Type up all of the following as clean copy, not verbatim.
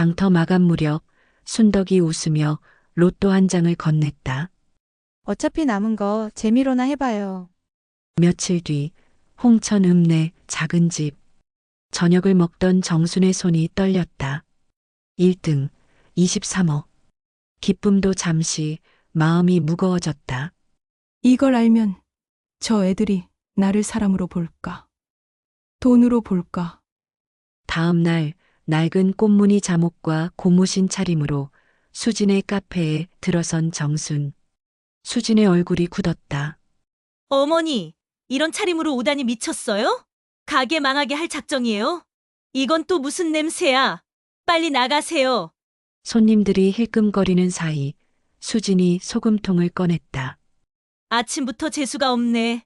장터 마감 무렵 순덕이 웃으며 로또 한 장을 건넸다. 어차피 남은 거 재미로나 해봐요. 며칠 뒤 홍천 읍내 작은 집. 저녁을 먹던 정순의 손이 떨렸다. 1등 23억. 기쁨도 잠시 마음이 무거워졌다. 이걸 알면 저 애들이 나를 사람으로 볼까? 돈으로 볼까? 다음 날 낡은 꽃무늬 잠옷과 고무신 차림으로 수진의 카페에 들어선 정순. 수진의 얼굴이 굳었다. 어머니, 이런 차림으로 오다니 미쳤어요? 가게 망하게 할 작정이에요? 이건 또 무슨 냄새야? 빨리 나가세요. 손님들이 힐끔거리는 사이 수진이 소금통을 꺼냈다. 아침부터 재수가 없네.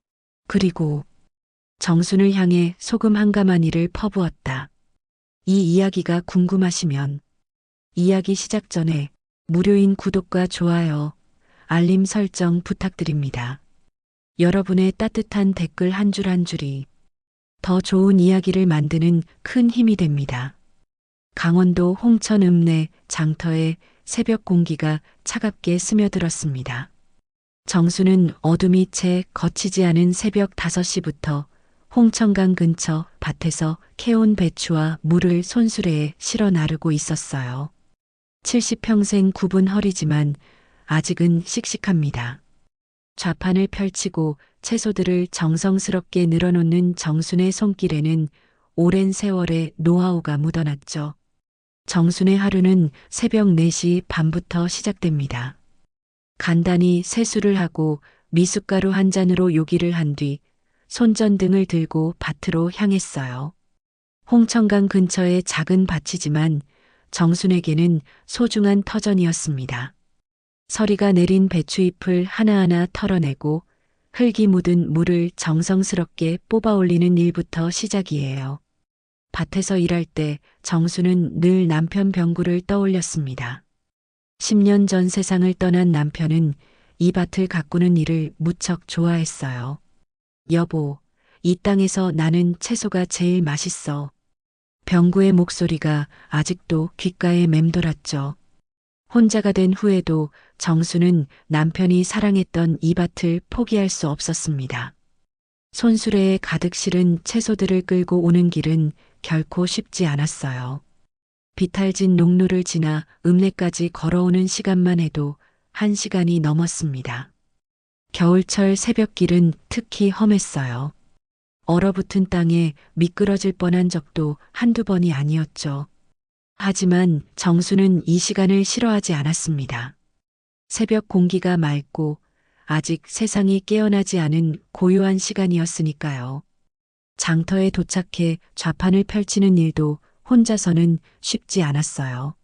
그리고 정순을 향해 소금 한 가마니를 퍼부었다. 이 이야기가 궁금하시면 이야기 시작 전에 무료인 구독과 좋아요, 알림 설정 부탁드립니다. 여러분의 따뜻한 댓글 한 줄 한 줄이 더 좋은 이야기를 만드는 큰 힘이 됩니다. 강원도 홍천 읍내 장터에 새벽 공기가 차갑게 스며들었습니다. 정수는 어둠이 채 거치지 않은 새벽 5시부터 홍천강 근처 밭에서 캐온 배추와 물을 손수레에 실어 나르고 있었어요. 70평생 굽은 허리지만 아직은 씩씩합니다. 좌판을 펼치고 채소들을 정성스럽게 늘어놓는 정순의 손길에는 오랜 세월의 노하우가 묻어났죠. 정순의 하루는 새벽 4시 반부터 시작됩니다. 간단히 세수를 하고 미숫가루 한 잔으로 요기를 한 뒤 손전등을 들고 밭으로 향했어요. 홍천강 근처의 작은 밭이지만 정순에게는 소중한 터전이었습니다. 서리가 내린 배추잎을 하나하나 털어내고 흙이 묻은 물을 정성스럽게 뽑아 올리는 일부터 시작이에요. 밭에서 일할 때 정수는 늘 남편 병구를 떠올렸습니다. 10년 전 세상을 떠난 남편은 이 밭을 가꾸는 일을 무척 좋아했어요. 여보, 이 땅에서 나는 채소가 제일 맛있어. 병구의 목소리가 아직도 귓가에 맴돌았죠. 혼자가 된 후에도 정수는 남편이 사랑했던 이 밭을 포기할 수 없었습니다. 손수레에 가득 실은 채소들을 끌고 오는 길은 결코 쉽지 않았어요. 비탈진 농로를 지나 읍내까지 걸어오는 시간만 해도 1시간이 넘었습니다. 겨울철 새벽길은 특히 험했어요. 얼어붙은 땅에 미끄러질 뻔한 적도 한두 번이 아니었죠. 하지만 정수는 이 시간을 싫어하지 않았습니다. 새벽 공기가 맑고 아직 세상이 깨어나지 않은 고요한 시간이었으니까요. 장터에 도착해 좌판을 펼치는 일도 혼자서는 쉽지 않았어요.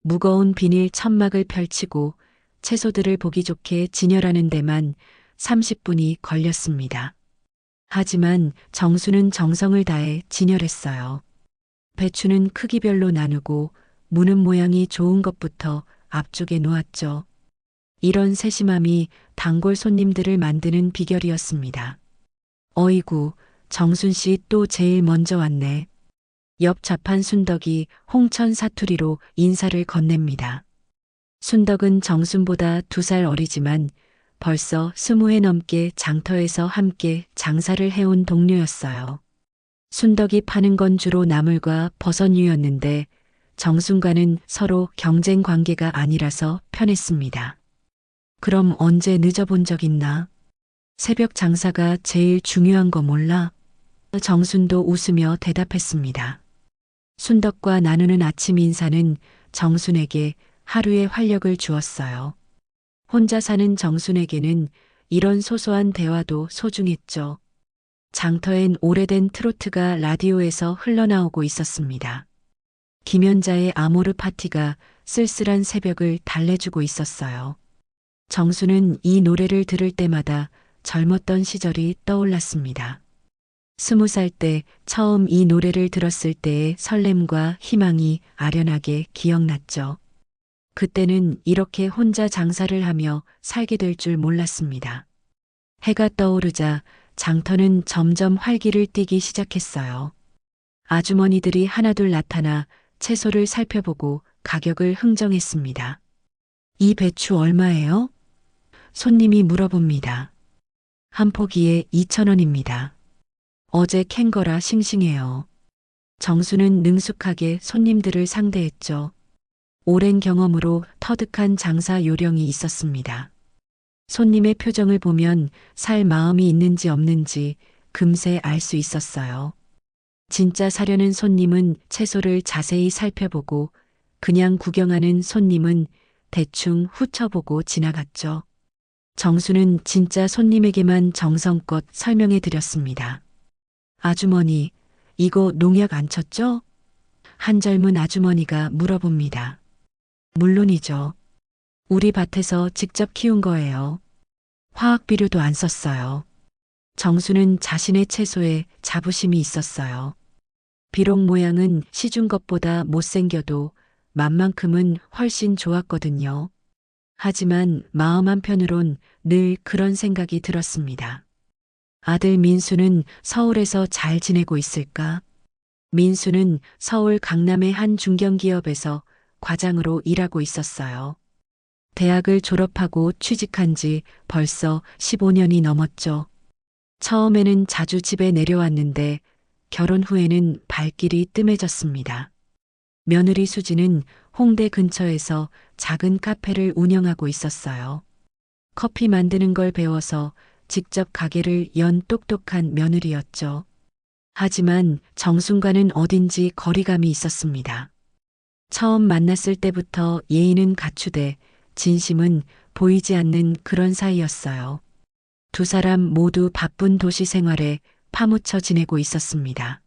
무거운 비닐 천막을 펼치고 채소들을 보기 좋게 진열하는 데만 30분이 걸렸습니다. 하지만 정수는 정성을 다해 진열했어요. 배추는 크기별로 나누고 무는 모양이 좋은 것부터 앞쪽에 놓았죠. 이런 세심함이 단골 손님들을 만드는 비결이었습니다. 어이구, 정순 씨 또 제일 먼저 왔네. 옆 좌판 순덕이 홍천 사투리로 인사를 건넵니다. 순덕은 정순보다 2살 어리지만 벌써 20회 넘게 장터에서 함께 장사를 해온 동료였어요. 순덕이 파는 건 주로 나물과 버섯류였는데 정순과는 서로 경쟁 관계가 아니라서 편했습니다. 그럼 언제 늦어본 적 있나? 새벽 장사가 제일 중요한 거 몰라? 정순도 웃으며 대답했습니다. 순덕과 나누는 아침 인사는 정순에게 하루의 활력을 주었어요. 혼자 사는 정순에게는 이런 소소한 대화도 소중했죠. 장터엔 오래된 트로트가 라디오에서 흘러나오고 있었습니다. 김연자의 아모르 파티가 쓸쓸한 새벽을 달래주고 있었어요. 정수는 이 노래를 들을 때마다 젊었던 시절이 떠올랐습니다. 20살 때 처음 이 노래를 들었을 때의 설렘과 희망이 아련하게 기억났죠. 그때는 이렇게 혼자 장사를 하며 살게 될 줄 몰랐습니다. 해가 떠오르자 장터는 점점 활기를 띠기 시작했어요. 아주머니들이 하나둘 나타나 채소를 살펴보고 가격을 흥정했습니다. 이 배추 얼마예요? 손님이 물어봅니다. 한 포기에 2,000원입니다. 어제 캔 거라 싱싱해요. 정수는 능숙하게 손님들을 상대했죠. 오랜 경험으로 터득한 장사 요령이 있었습니다. 손님의 표정을 보면 살 마음이 있는지 없는지 금세 알 수 있었어요. 진짜 사려는 손님은 채소를 자세히 살펴보고 그냥 구경하는 손님은 대충 훑어보고 지나갔죠. 정수는 진짜 손님에게만 정성껏 설명해 드렸습니다. 아주머니, 이거 농약 안 쳤죠? 한 젊은 아주머니가 물어봅니다. 물론이죠. 우리 밭에서 직접 키운 거예요. 화학 비료도 안 썼어요. 정수는 자신의 채소에 자부심이 있었어요. 비록 모양은 시중 것보다 못생겨도 맛만큼은 훨씬 좋았거든요. 하지만 마음 한편으론 늘 그런 생각이 들었습니다. 아들 민수는 서울에서 잘 지내고 있을까? 민수는 서울 강남의 한 중견기업에서 과장으로 일하고 있었어요. 대학을 졸업하고 취직한 지 벌써 15년이 넘었죠. 처음에는 자주 집에 내려왔는데 결혼 후에는 발길이 뜸해졌습니다. 며느리 수지는 홍대 근처에서 작은 카페를 운영하고 있었어요. 커피 만드는 걸 배워서 직접 가게를 연 똑똑한 며느리였죠. 하지만 정순과는 어딘지 거리감이 있었습니다. 처음 만났을 때부터 예의는 갖추되 진심은 보이지 않는 그런 사이였어요. 두 사람 모두 바쁜 도시 생활에 파묻혀 지내고 있었습니다.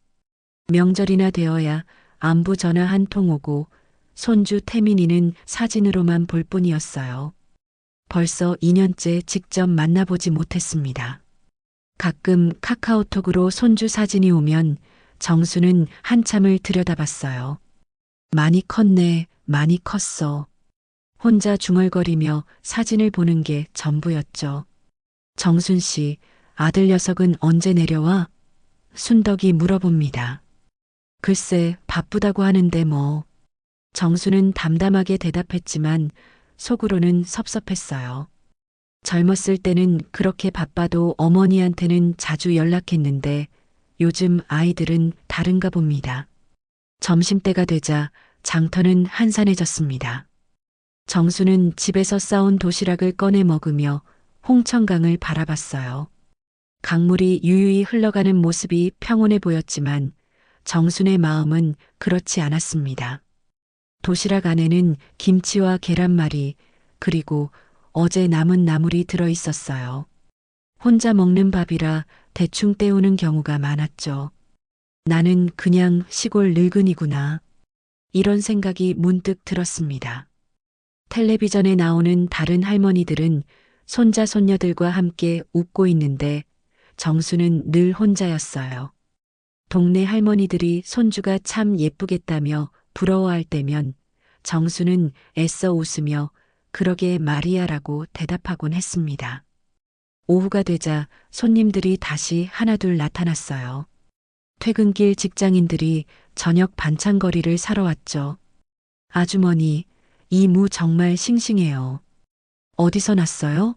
명절이나 되어야 안부 전화 한 통 오고 손주 태민이는 사진으로만 볼 뿐이었어요. 벌써 2년째 직접 만나보지 못했습니다. 가끔 카카오톡으로 손주 사진이 오면 정수는 한참을 들여다봤어요. 많이 컸네, 많이 컸어. 혼자 중얼거리며 사진을 보는 게 전부였죠. 정순 씨, 아들 녀석은 언제 내려와? 순덕이 물어봅니다. 글쎄, 바쁘다고 하는데 뭐. 정수는 담담하게 대답했지만 속으로는 섭섭했어요. 젊었을 때는 그렇게 바빠도 어머니한테는 자주 연락했는데 요즘 아이들은 다른가 봅니다. 점심때가 되자 장터는 한산해졌습니다. 정수는 집에서 싸온 도시락을 꺼내 먹으며 홍천강을 바라봤어요. 강물이 유유히 흘러가는 모습이 평온해 보였지만 정순의 마음은 그렇지 않았습니다. 도시락 안에는 김치와 계란말이 그리고 어제 남은 나물이 들어 있었어요. 혼자 먹는 밥이라 대충 때우는 경우가 많았죠. 나는 그냥 시골 늙은이구나. 이런 생각이 문득 들었습니다. 텔레비전에 나오는 다른 할머니들은 손자 손녀들과 함께 웃고 있는데 정수는 늘 혼자였어요. 동네 할머니들이 손주가 참 예쁘겠다며 부러워할 때면 정수는 애써 웃으며 그러게 말이야라고 대답하곤 했습니다. 오후가 되자 손님들이 다시 하나둘 나타났어요. 퇴근길 직장인들이 저녁 반찬거리를 사러 왔죠. 아주머니, 이 무 정말 싱싱해요. 어디서 났어요?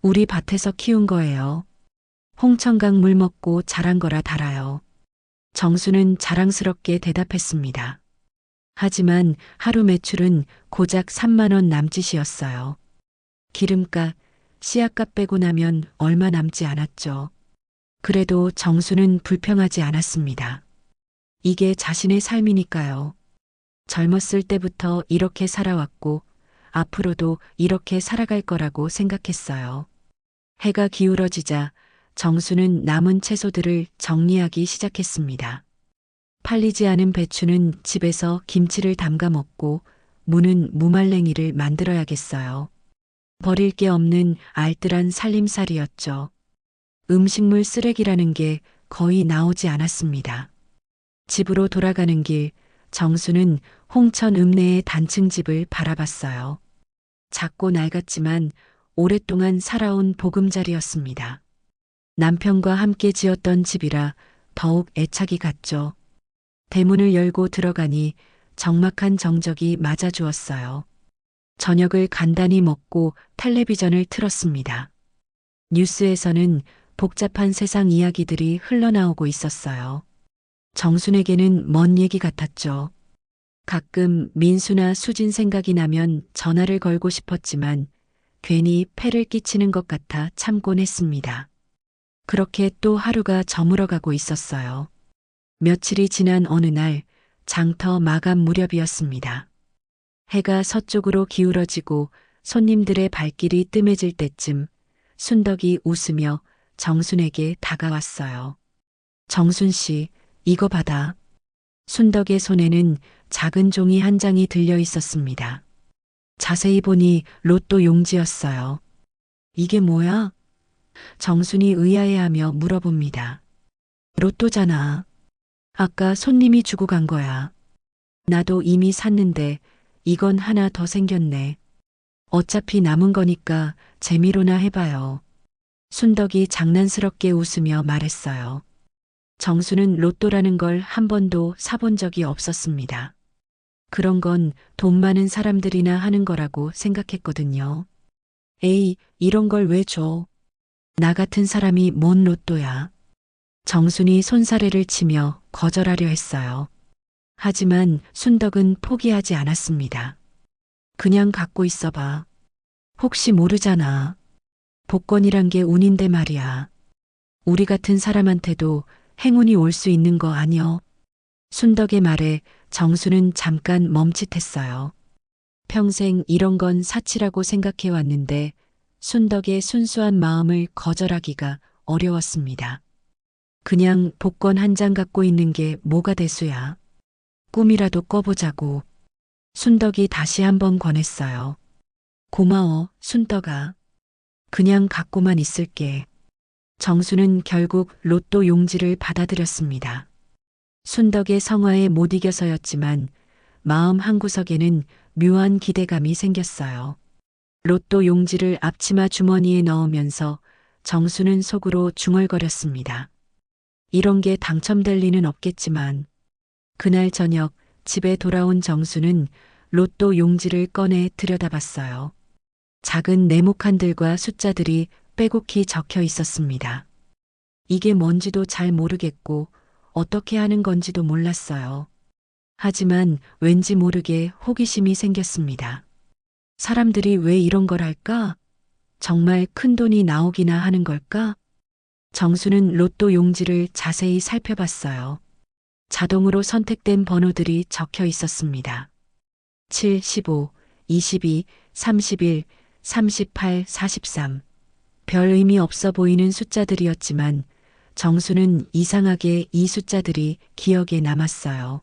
우리 밭에서 키운 거예요. 홍천강 물 먹고 자란 거라 달아요. 정수는 자랑스럽게 대답했습니다. 하지만 하루 매출은 고작 3만 원 남짓이었어요. 기름값, 씨앗값 빼고 나면 얼마 남지 않았죠. 그래도 정수는 불평하지 않았습니다. 이게 자신의 삶이니까요. 젊었을 때부터 이렇게 살아왔고 앞으로도 이렇게 살아갈 거라고 생각했어요. 해가 기울어지자 정수는 남은 채소들을 정리하기 시작했습니다. 팔리지 않은 배추는 집에서 김치를 담가 먹고 무는 무말랭이를 만들어야겠어요. 버릴 게 없는 알뜰한 살림살이였죠. 음식물 쓰레기라는 게 거의 나오지 않았습니다. 집으로 돌아가는 길 정수는 홍천 읍내의 단층집을 바라봤어요. 작고 낡았지만 오랫동안 살아온 보금자리였습니다. 남편과 함께 지었던 집이라 더욱 애착이 갔죠. 대문을 열고 들어가니 적막한 정적이 맞아주었어요. 저녁을 간단히 먹고 텔레비전을 틀었습니다. 뉴스에서는 복잡한 세상 이야기들이 흘러나오고 있었어요. 정순에게는 먼 얘기 같았죠. 가끔 민수나 수진 생각이 나면 전화를 걸고 싶었지만 괜히 폐를 끼치는 것 같아 참곤 했습니다. 그렇게 또 하루가 저물어가고 있었어요. 며칠이 지난 어느 날 장터 마감 무렵이었습니다. 해가 서쪽으로 기울어지고 손님들의 발길이 뜸해질 때쯤 순덕이 웃으며 정순에게 다가왔어요. 정순 씨, 이거 받아. 순덕의 손에는 작은 종이 한 장이 들려 있었습니다. 자세히 보니 로또 용지였어요. 이게 뭐야? 정순이 의아해하며 물어봅니다. 로또잖아. 아까 손님이 주고 간 거야. 나도 이미 샀는데 이건 하나 더 생겼네. 어차피 남은 거니까 재미로나 해봐요. 순덕이 장난스럽게 웃으며 말했어요. 정수는 로또라는 걸 한 번도 사본 적이 없었습니다. 그런 건 돈 많은 사람들이나 하는 거라고 생각했거든요. 에이, 이런 걸 왜 줘? 나 같은 사람이 뭔 로또야. 정순이 손사래를 치며 거절하려 했어요. 하지만 순덕은 포기하지 않았습니다. 그냥 갖고 있어봐. 혹시 모르잖아. 복권이란 게 운인데 말이야. 우리 같은 사람한테도 행운이 올 수 있는 거 아니여? 순덕의 말에 정수는 잠깐 멈칫했어요. 평생 이런 건 사치라고 생각해 왔는데 순덕의 순수한 마음을 거절하기가 어려웠습니다. 그냥 복권 한 장 갖고 있는 게 뭐가 대수야. 꿈이라도 꿔보자고. 순덕이 다시 한번 권했어요. 고마워, 순덕아. 그냥 갖고만 있을게. 정수는 결국 로또 용지를 받아들였습니다. 순덕의 성화에 못 이겨서였지만 마음 한구석에는 묘한 기대감이 생겼어요. 로또 용지를 앞치마 주머니에 넣으면서 정수는 속으로 중얼거렸습니다. 이런 게 당첨될 리는 없겠지만 그날 저녁 집에 돌아온 정수는 로또 용지를 꺼내 들여다봤어요. 작은 네모칸들과 숫자들이 빼곡히 적혀 있었습니다. 이게 뭔지도 잘 모르겠고 어떻게 하는 건지도 몰랐어요. 하지만 왠지 모르게 호기심이 생겼습니다. 사람들이 왜 이런 걸 할까? 정말 큰 돈이 나오기나 하는 걸까? 정수는 로또 용지를 자세히 살펴봤어요. 자동으로 선택된 번호들이 적혀 있었습니다. 7, 15, 22, 31, 38, 43. 별 의미 없어 보이는 숫자들이었지만 정수는 이상하게 이 숫자들이 기억에 남았어요.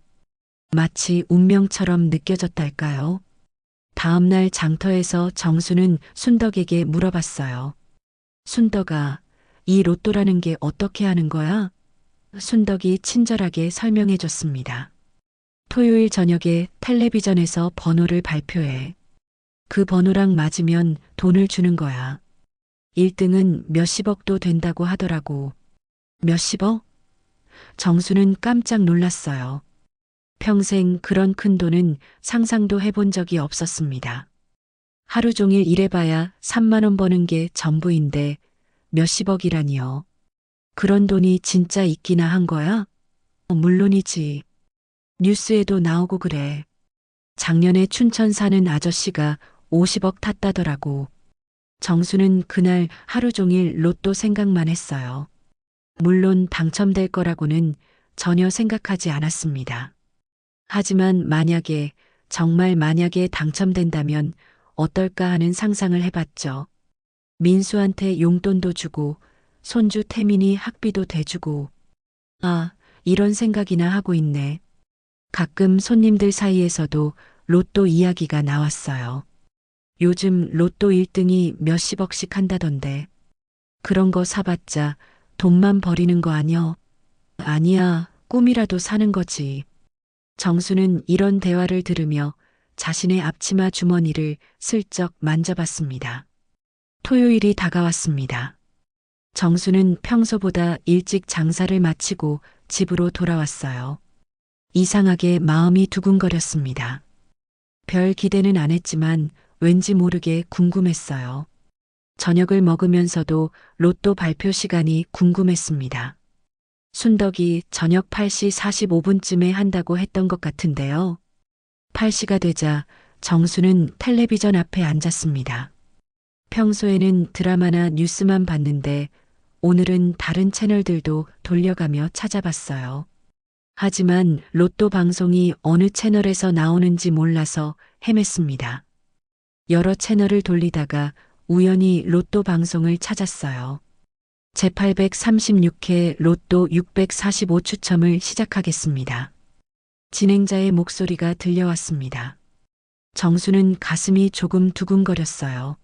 마치 운명처럼 느껴졌달까요? 다음날 장터에서 정수는 순덕에게 물어봤어요. 순덕아, 이 로또라는 게 어떻게 하는 거야? 순덕이 친절하게 설명해 줬습니다. 토요일 저녁에 텔레비전에서 번호를 발표해. 그 번호랑 맞으면 돈을 주는 거야. 1등은 몇십억도 된다고 하더라고. 몇십억? 정수는 깜짝 놀랐어요. 평생 그런 큰 돈은 상상도 해본 적이 없었습니다. 하루 종일 일해봐야 3만 원 버는 게 전부인데 몇십억이라니요. 그런 돈이 진짜 있기나 한 거야? 물론이지. 뉴스에도 나오고 그래. 작년에 춘천 사는 아저씨가 50억 탔다더라고. 정수는 그날 하루 종일 로또 생각만 했어요. 물론 당첨될 거라고는 전혀 생각하지 않았습니다. 하지만 만약에, 정말 만약에 당첨된다면 어떨까 하는 상상을 해봤죠. 민수한테 용돈도 주고 손주 태민이 학비도 대주고. 아, 이런 생각이나 하고 있네. 가끔 손님들 사이에서도 로또 이야기가 나왔어요. 요즘 로또 1등이 몇십억씩 한다던데. 그런 거 사봤자 돈만 버리는 거 아니여? 아니야, 꿈이라도 사는 거지. 정수는 이런 대화를 들으며 자신의 앞치마 주머니를 슬쩍 만져봤습니다. 토요일이 다가왔습니다. 정수는 평소보다 일찍 장사를 마치고 집으로 돌아왔어요. 이상하게 마음이 두근거렸습니다. 별 기대는 안 했지만 왠지 모르게 궁금했어요. 저녁을 먹으면서도 로또 발표 시간이 궁금했습니다. 순덕이 저녁 8시 45분쯤에 한다고 했던 것 같은데요. 8시가 되자 정수는 텔레비전 앞에 앉았습니다. 평소에는 드라마나 뉴스만 봤는데 오늘은 다른 채널들도 돌려가며 찾아봤어요. 하지만 로또 방송이 어느 채널에서 나오는지 몰라서 헤맸습니다. 여러 채널을 돌리다가 우연히 로또 방송을 찾았어요. 제836회 로또 645 추첨을 시작하겠습니다. 진행자의 목소리가 들려왔습니다. 정수는 가슴이 조금 두근거렸어요.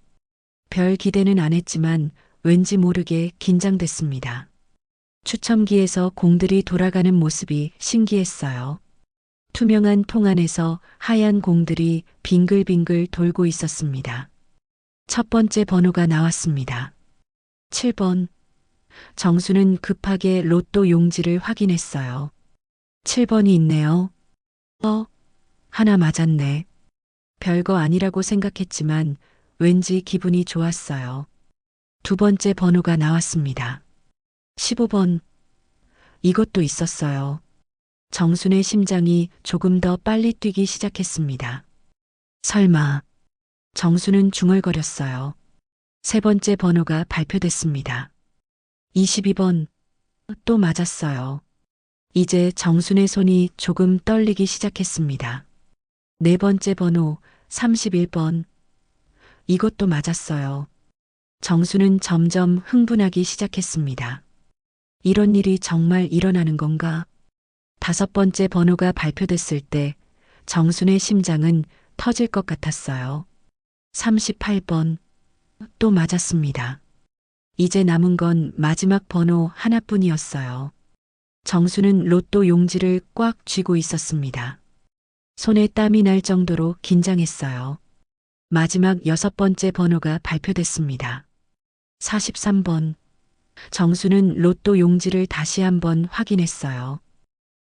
별 기대는 안 했지만 왠지 모르게 긴장됐습니다. 추첨기에서 공들이 돌아가는 모습이 신기했어요. 투명한 통 안에서 하얀 공들이 빙글빙글 돌고 있었습니다. 첫 번째 번호가 나왔습니다. 7번. 정수는 급하게 로또 용지를 확인했어요. 7번이 있네요. 하나 맞았네. 별거 아니라고 생각했지만 왠지 기분이 좋았어요. 두 번째 번호가 나왔습니다. 15번. 이것도 있었어요. 정순의 심장이 조금 더 빨리 뛰기 시작했습니다. 설마. 정수는 중얼거렸어요. 세 번째 번호가 발표됐습니다. 22번. 또 맞았어요. 이제 정순의 손이 조금 떨리기 시작했습니다. 네 번째 번호 31번. 이것도 맞았어요. 정수는 점점 흥분하기 시작했습니다. 이런 일이 정말 일어나는 건가? 다섯 번째 번호가 발표됐을 때 정순의 심장은 터질 것 같았어요. 38번. 또 맞았습니다. 이제 남은 건 마지막 번호 하나뿐이었어요. 정수는 로또 용지를 꽉 쥐고 있었습니다. 손에 땀이 날 정도로 긴장했어요. 마지막 여섯 번째 번호가 발표됐습니다. 43번. 정수는 로또 용지를 다시 한번 확인했어요.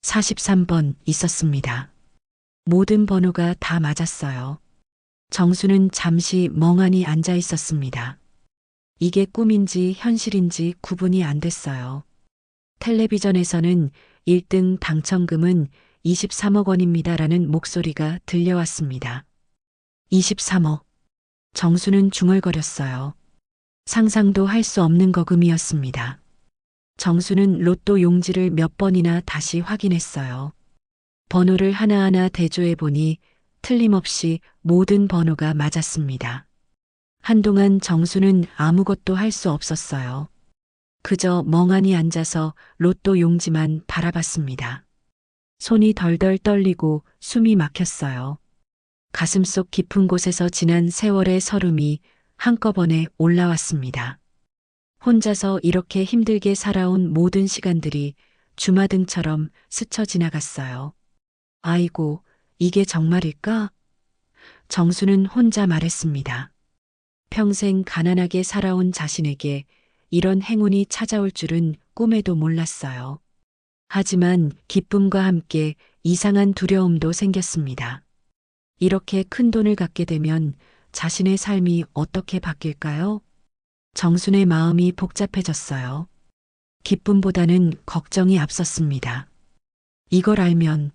43번 있었습니다. 모든 번호가 다 맞았어요. 정수는 잠시 멍하니 앉아 있었습니다. 이게 꿈인지 현실인지 구분이 안 됐어요. 텔레비전에서는 1등 당첨금은 23억 원입니다라는 목소리가 들려왔습니다. 23억. 정수는 중얼거렸어요. 상상도 할 수 없는 거금이었습니다. 정수는 로또 용지를 몇 번이나 다시 확인했어요. 번호를 하나하나 대조해 보니 틀림없이 모든 번호가 맞았습니다. 한동안 정수는 아무것도 할 수 없었어요. 그저 멍하니 앉아서 로또 용지만 바라봤습니다. 손이 덜덜 떨리고 숨이 막혔어요. 가슴속 깊은 곳에서 지난 세월의 서름이 한꺼번에 올라왔습니다. 혼자서 이렇게 힘들게 살아온 모든 시간들이 주마등처럼 스쳐 지나갔어요. 아이고, 이게 정말일까? 정수는 혼자 말했습니다. 평생 가난하게 살아온 자신에게 이런 행운이 찾아올 줄은 꿈에도 몰랐어요. 하지만 기쁨과 함께 이상한 두려움도 생겼습니다. 이렇게 큰 돈을 갖게 되면 자신의 삶이 어떻게 바뀔까요? 정순의 마음이 복잡해졌어요. 기쁨보다는 걱정이 앞섰습니다. 이걸 알면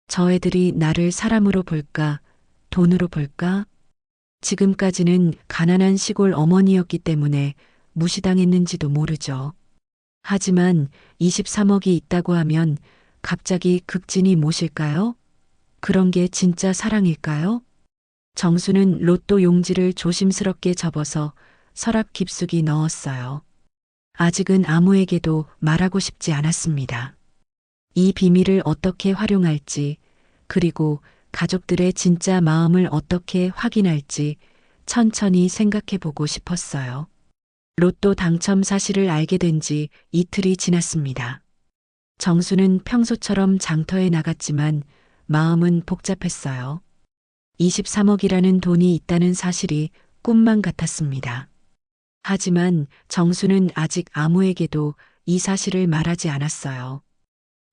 저 애들이 나를 사람으로 볼까, 돈으로 볼까? 지금까지는 가난한 시골 어머니였기 때문에 무시당했는지도 모르죠. 하지만 23억이 있다고 하면 갑자기 극진이 모실까요? 그런 게 진짜 사랑일까요? 정수는 로또 용지를 조심스럽게 접어서 서랍 깊숙이 넣었어요. 아직은 아무에게도 말하고 싶지 않았습니다. 이 비밀을 어떻게 활용할지, 그리고 가족들의 진짜 마음을 어떻게 확인할지 천천히 생각해 보고 싶었어요. 로또 당첨 사실을 알게 된 지 이틀이 지났습니다. 정수는 평소처럼 장터에 나갔지만 마음은 복잡했어요. 23억이라는 돈이 있다는 사실이 꿈만 같았습니다. 하지만 정수는 아직 아무에게도 이 사실을 말하지 않았어요.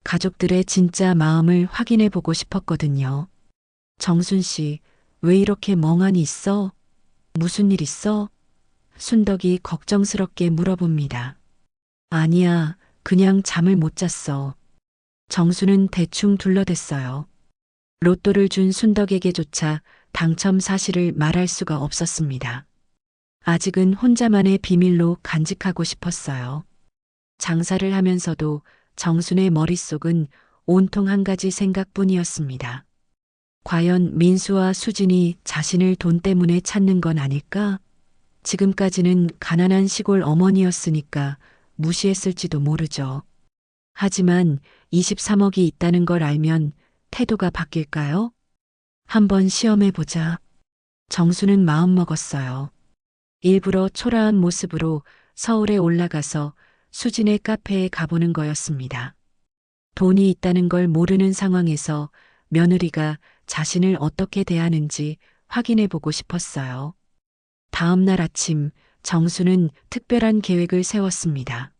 가족들의 진짜 마음을 확인해 보고 싶었거든요. 정순 씨, 왜 이렇게 멍하니 있어? 무슨 일 있어? 순덕이 걱정스럽게 물어봅니다. 아니야, 그냥 잠을 못 잤어. 정수는 대충 둘러댔어요. 로또를 준 순덕에게조차 당첨 사실을 말할 수가 없었습니다. 아직은 혼자만의 비밀로 간직하고 싶었어요. 장사를 하면서도 정순의 머릿속은 온통 한 가지 생각뿐이었습니다. 과연 민수와 수진이 자신을 돈 때문에 찾는 건 아닐까? 지금까지는 가난한 시골 어머니였으니까 무시했을지도 모르죠. 하지만 23억이 있다는 걸 알면 태도가 바뀔까요? 한번 시험해 보자. 정수는 마음먹었어요. 일부러 초라한 모습으로 서울에 올라가서 수진의 카페에 가보는 거였습니다. 돈이 있다는 걸 모르는 상황에서 며느리가 자신을 어떻게 대하는지 확인해 보고 싶었어요. 다음 날 아침 정수는 특별한 계획을 세웠습니다.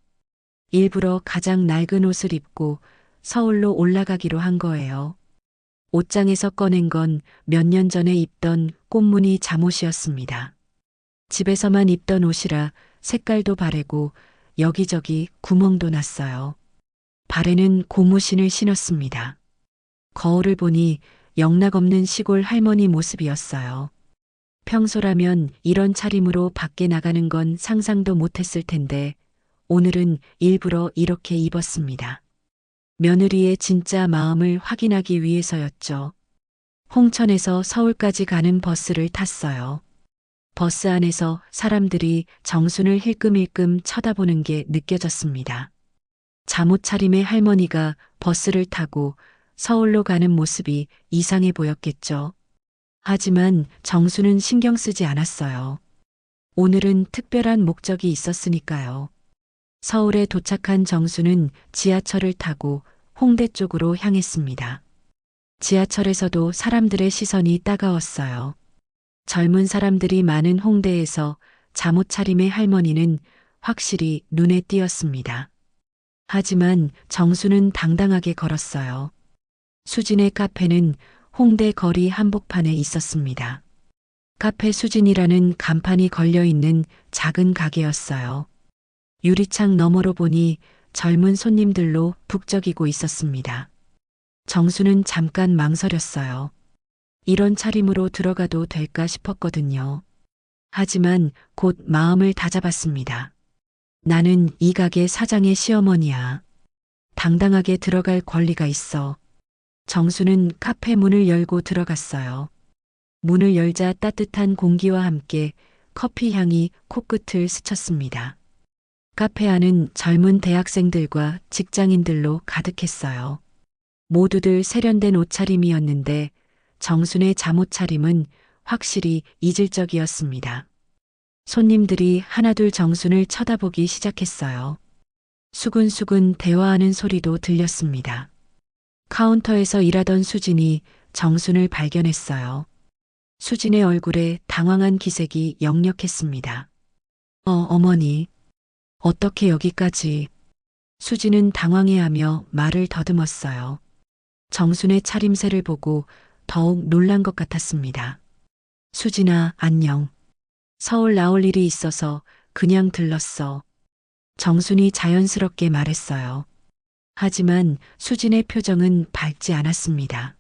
일부러 가장 낡은 옷을 입고 서울로 올라가기로 한 거예요. 옷장에서 꺼낸 건 몇 년 전에 입던 꽃무늬 잠옷이었습니다. 집에서만 입던 옷이라 색깔도 바래고 여기저기 구멍도 났어요. 발에는 고무신을 신었습니다. 거울을 보니 영락없는 시골 할머니 모습이었어요. 평소라면 이런 차림으로 밖에 나가는 건 상상도 못했을 텐데 오늘은 일부러 이렇게 입었습니다. 며느리의 진짜 마음을 확인하기 위해서였죠. 홍천에서 서울까지 가는 버스를 탔어요. 버스 안에서 사람들이 정순을 힐끔힐끔 쳐다보는 게 느껴졌습니다. 잠옷 차림의 할머니가 버스를 타고 서울로 가는 모습이 이상해 보였겠죠. 하지만 정수는 신경 쓰지 않았어요. 오늘은 특별한 목적이 있었으니까요. 서울에 도착한 정수는 지하철을 타고 홍대 쪽으로 향했습니다. 지하철에서도 사람들의 시선이 따가웠어요. 젊은 사람들이 많은 홍대에서 잠옷 차림의 할머니는 확실히 눈에 띄었습니다. 하지만 정수는 당당하게 걸었어요. 수진의 카페는 홍대 거리 한복판에 있었습니다. 카페 수진이라는 간판이 걸려있는 작은 가게였어요. 유리창 너머로 보니 젊은 손님들로 북적이고 있었습니다. 정수는 잠깐 망설였어요. 이런 차림으로 들어가도 될까 싶었거든요. 하지만 곧 마음을 다잡았습니다. 나는 이 가게 사장의 시어머니야. 당당하게 들어갈 권리가 있어. 정수는 카페 문을 열고 들어갔어요. 문을 열자 따뜻한 공기와 함께 커피 향이 코끝을 스쳤습니다. 카페 안은 젊은 대학생들과 직장인들로 가득했어요. 모두들 세련된 옷차림이었는데 정순의 잠옷 차림은 확실히 이질적이었습니다. 손님들이 하나둘 정순을 쳐다보기 시작했어요. 수근수근 대화하는 소리도 들렸습니다. 카운터에서 일하던 수진이 정순을 발견했어요. 수진의 얼굴에 당황한 기색이 역력했습니다. 어머니. 어떻게 여기까지. 수진은 당황해하며 말을 더듬었어요. 정순의 차림새를 보고 더욱 놀란 것 같았습니다. 수진아, 안녕. 서울 나올 일이 있어서 그냥 들렀어. 정순이 자연스럽게 말했어요. 하지만 수진의 표정은 밝지 않았습니다.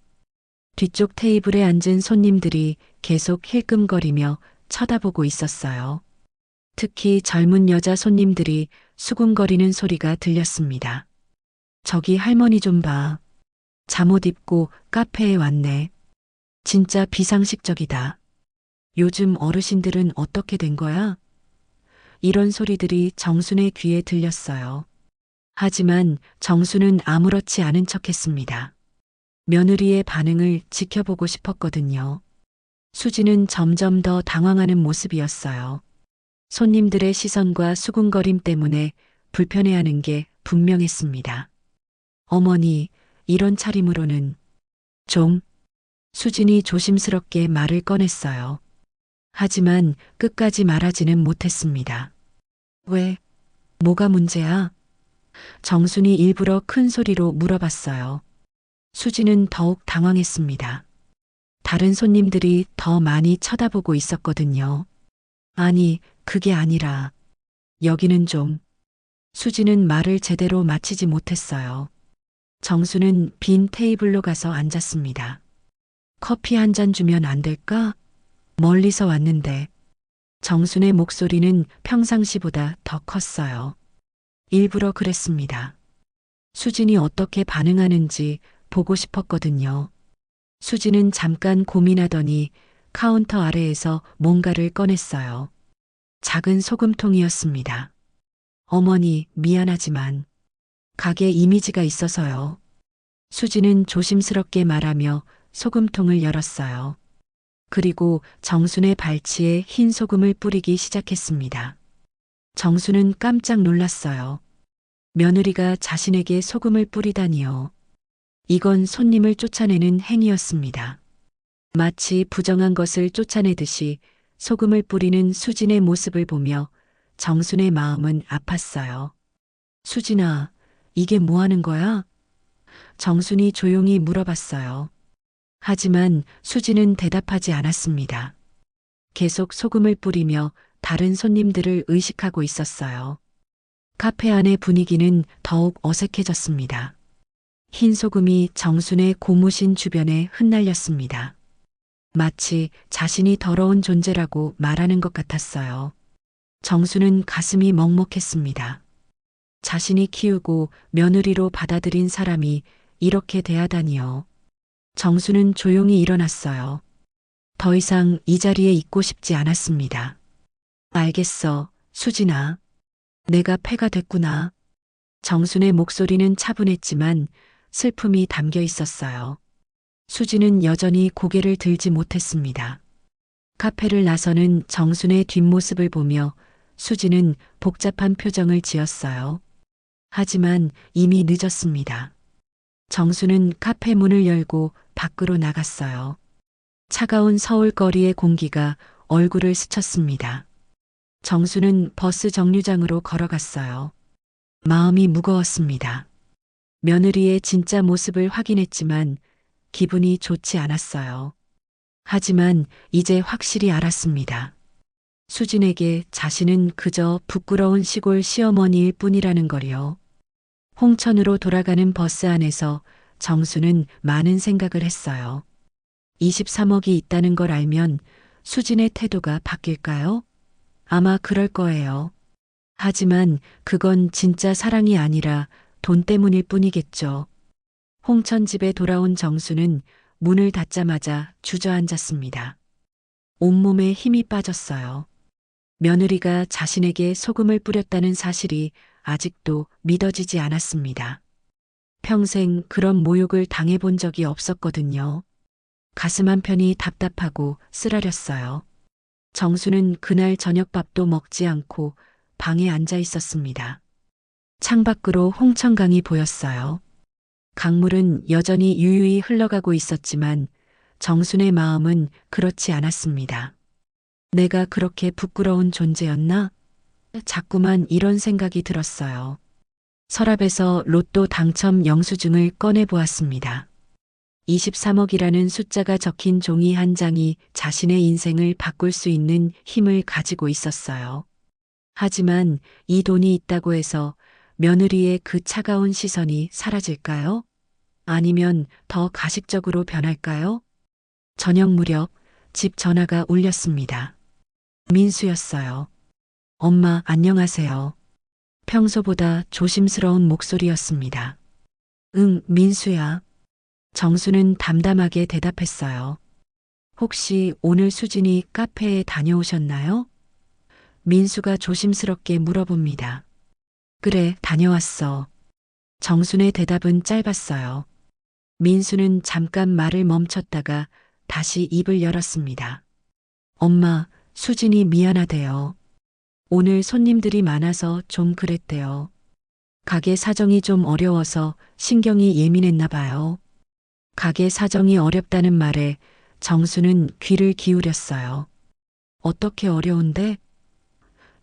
뒤쪽 테이블에 앉은 손님들이 계속 힐끔거리며 쳐다보고 있었어요. 특히 젊은 여자 손님들이 수군거리는 소리가 들렸습니다. 저기 할머니 좀 봐. 잠옷 입고 카페에 왔네. 진짜 비상식적이다. 요즘 어르신들은 어떻게 된 거야? 이런 소리들이 정순의 귀에 들렸어요. 하지만 정순은 아무렇지 않은 척했습니다. 며느리의 반응을 지켜보고 싶었거든요. 수지는 점점 더 당황하는 모습이었어요. 손님들의 시선과 수군거림 때문에 불편해하는 게 분명했습니다. 어머니, 이런 차림으로는 좀. 수진이 조심스럽게 말을 꺼냈어요. 하지만 끝까지 말하지는 못했습니다. 왜? 뭐가 문제야? 정순이 일부러 큰 소리로 물어봤어요. 수지는 더욱 당황했습니다. 다른 손님들이 더 많이 쳐다보고 있었거든요. 아니, 그게 아니라 여기는 좀. 수지는 말을 제대로 마치지 못했어요. 정수는 빈 테이블로 가서 앉았습니다. 커피 한 잔 주면 안 될까? 멀리서 왔는데. 정순의 목소리는 평상시보다 더 컸어요. 일부러 그랬습니다. 수진이 어떻게 반응하는지 보고 싶었거든요. 수진은 잠깐 고민하더니 카운터 아래에서 뭔가를 꺼냈어요. 작은 소금통이었습니다. 어머니, 미안하지만 가게 이미지가 있어서요. 수진은 조심스럽게 말하며 소금통을 열었어요. 그리고 정순의 발치에 흰 소금을 뿌리기 시작했습니다. 정순은 깜짝 놀랐어요. 며느리가 자신에게 소금을 뿌리다니요. 이건 손님을 쫓아내는 행위였습니다. 마치 부정한 것을 쫓아내듯이 소금을 뿌리는 수진의 모습을 보며 정순의 마음은 아팠어요. 수진아, 이게 뭐 하는 거야? 정순이 조용히 물어봤어요. 하지만 수진은 대답하지 않았습니다. 계속 소금을 뿌리며 다른 손님들을 의식하고 있었어요. 카페 안의 분위기는 더욱 어색해졌습니다. 흰 소금이 정순의 고무신 주변에 흩날렸습니다. 마치 자신이 더러운 존재라고 말하는 것 같았어요. 정순은 가슴이 먹먹했습니다. 자신이 키우고 며느리로 받아들인 사람이 이렇게 대하다니요. 정순은 조용히 일어났어요. 더 이상 이 자리에 있고 싶지 않았습니다. 알겠어, 수진아. 내가 패가 됐구나. 정순의 목소리는 차분했지만 슬픔이 담겨 있었어요. 수진은 여전히 고개를 들지 못했습니다. 카페를 나서는 정순의 뒷모습을 보며 수진은 복잡한 표정을 지었어요. 하지만 이미 늦었습니다. 정순은 카페 문을 열고 밖으로 나갔어요. 차가운 서울 거리의 공기가 얼굴을 스쳤습니다. 정순은 버스 정류장으로 걸어갔어요. 마음이 무거웠습니다. 며느리의 진짜 모습을 확인했지만 기분이 좋지 않았어요. 하지만 이제 확실히 알았습니다. 수진에게 자신은 그저 부끄러운 시골 시어머니일 뿐이라는 걸요. 홍천으로 돌아가는 버스 안에서 정수는 많은 생각을 했어요. 23억이 있다는 걸 알면 수진의 태도가 바뀔까요? 아마 그럴 거예요. 하지만 그건 진짜 사랑이 아니라 돈 때문일 뿐이겠죠. 홍천집에 돌아온 정수는 문을 닫자마자 주저앉았습니다. 온몸에 힘이 빠졌어요. 며느리가 자신에게 소금을 뿌렸다는 사실이 아직도 믿어지지 않았습니다. 평생 그런 모욕을 당해본 적이 없었거든요. 가슴 한편이 답답하고 쓰라렸어요. 정수는 그날 저녁밥도 먹지 않고 방에 앉아 있었습니다. 창밖으로 홍천강이 보였어요. 강물은 여전히 유유히 흘러가고 있었지만 정순의 마음은 그렇지 않았습니다. 내가 그렇게 부끄러운 존재였나? 자꾸만 이런 생각이 들었어요. 서랍에서 로또 당첨 영수증을 꺼내보았습니다. 23억이라는 숫자가 적힌 종이 한 장이 자신의 인생을 바꿀 수 있는 힘을 가지고 있었어요. 하지만 이 돈이 있다고 해서 며느리의 그 차가운 시선이 사라질까요? 아니면 더 가식적으로 변할까요? 저녁 무렵 집 전화가 울렸습니다. 민수였어요. 엄마, 안녕하세요. 평소보다 조심스러운 목소리였습니다. 응, 민수야. 정수는 담담하게 대답했어요. 혹시 오늘 수진이 카페에 다녀오셨나요? 민수가 조심스럽게 물어봅니다. 그래, 다녀왔어. 정순의 대답은 짧았어요. 민수는 잠깐 말을 멈췄다가 다시 입을 열었습니다. 엄마, 수진이 미안하대요. 오늘 손님들이 많아서 좀 그랬대요. 가게 사정이 좀 어려워서 신경이 예민했나 봐요. 가게 사정이 어렵다는 말에 정수는 귀를 기울였어요. 어떻게 어려운데?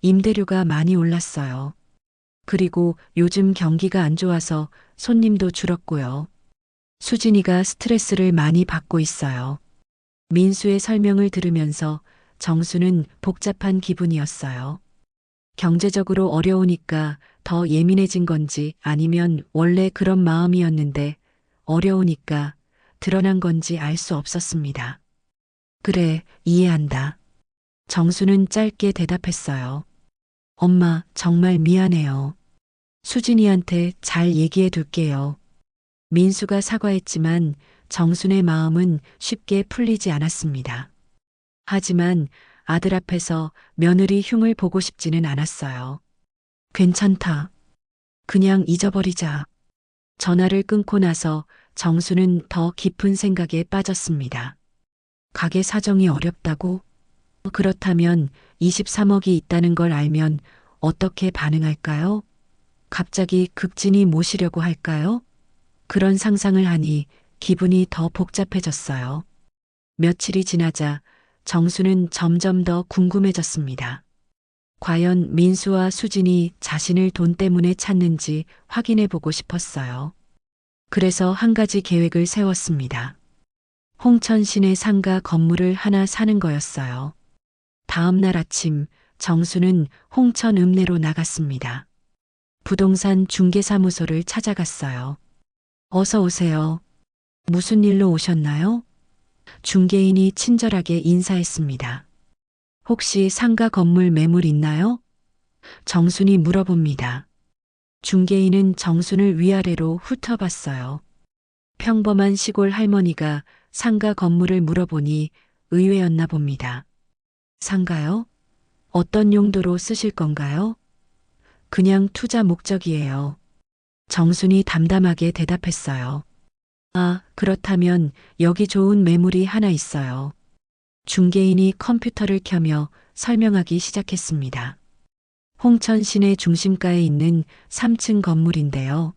임대료가 많이 올랐어요. 그리고 요즘 경기가 안 좋아서 손님도 줄었고요. 수진이가 스트레스를 많이 받고 있어요. 민수의 설명을 들으면서 정수는 복잡한 기분이었어요. 경제적으로 어려우니까 더 예민해진 건지 아니면 원래 그런 마음이었는데 어려우니까 드러난 건지 알 수 없었습니다. 그래, 이해한다. 정수는 짧게 대답했어요. 엄마, 정말 미안해요. 수진이한테 잘 얘기해 둘게요. 민수가 사과했지만 정순의 마음은 쉽게 풀리지 않았습니다. 하지만 아들 앞에서 며느리 흉을 보고 싶지는 않았어요. 괜찮다. 그냥 잊어버리자. 전화를 끊고 나서 정수는 더 깊은 생각에 빠졌습니다. 가게 사정이 어렵다고? 그렇다면 23억이 있다는 걸 알면 어떻게 반응할까요? 갑자기 극진히 모시려고 할까요? 그런 상상을 하니 기분이 더 복잡해졌어요. 며칠이 지나자 정수는 점점 더 궁금해졌습니다. 과연 민수와 수진이 자신을 돈 때문에 찾는지 확인해 보고 싶었어요. 그래서 한 가지 계획을 세웠습니다. 홍천 시내 상가 건물을 하나 사는 거였어요. 다음 날 아침 정수는 홍천 읍내로 나갔습니다. 부동산 중개사무소를 찾아갔어요. 어서 오세요. 무슨 일로 오셨나요? 중개인이 친절하게 인사했습니다. 혹시 상가 건물 매물 있나요? 정순이 물어봅니다. 중개인은 정순을 위아래로 훑어봤어요. 평범한 시골 할머니가 상가 건물을 물어보니 의외였나 봅니다. 상가요? 어떤 용도로 쓰실 건가요? 그냥 투자 목적이에요. 정순이 담담하게 대답했어요. 아, 그렇다면 여기 좋은 매물이 하나 있어요. 중개인이 컴퓨터를 켜며 설명하기 시작했습니다. 홍천 시내 중심가에 있는 3층 건물인데요.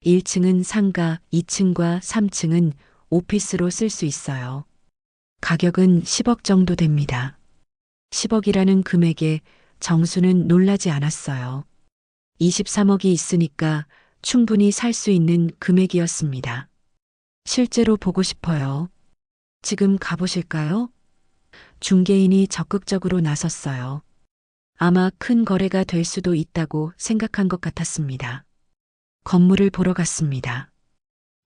1층은 상가, 2층과 3층은 오피스로 쓸 수 있어요. 가격은 10억 정도 됩니다. 10억이라는 금액에 정수는 놀라지 않았어요. 23억이 있으니까 충분히 살 수 있는 금액이었습니다. 실제로 보고 싶어요. 지금 가보실까요? 중개인이 적극적으로 나섰어요. 아마 큰 거래가 될 수도 있다고 생각한 것 같았습니다. 건물을 보러 갔습니다.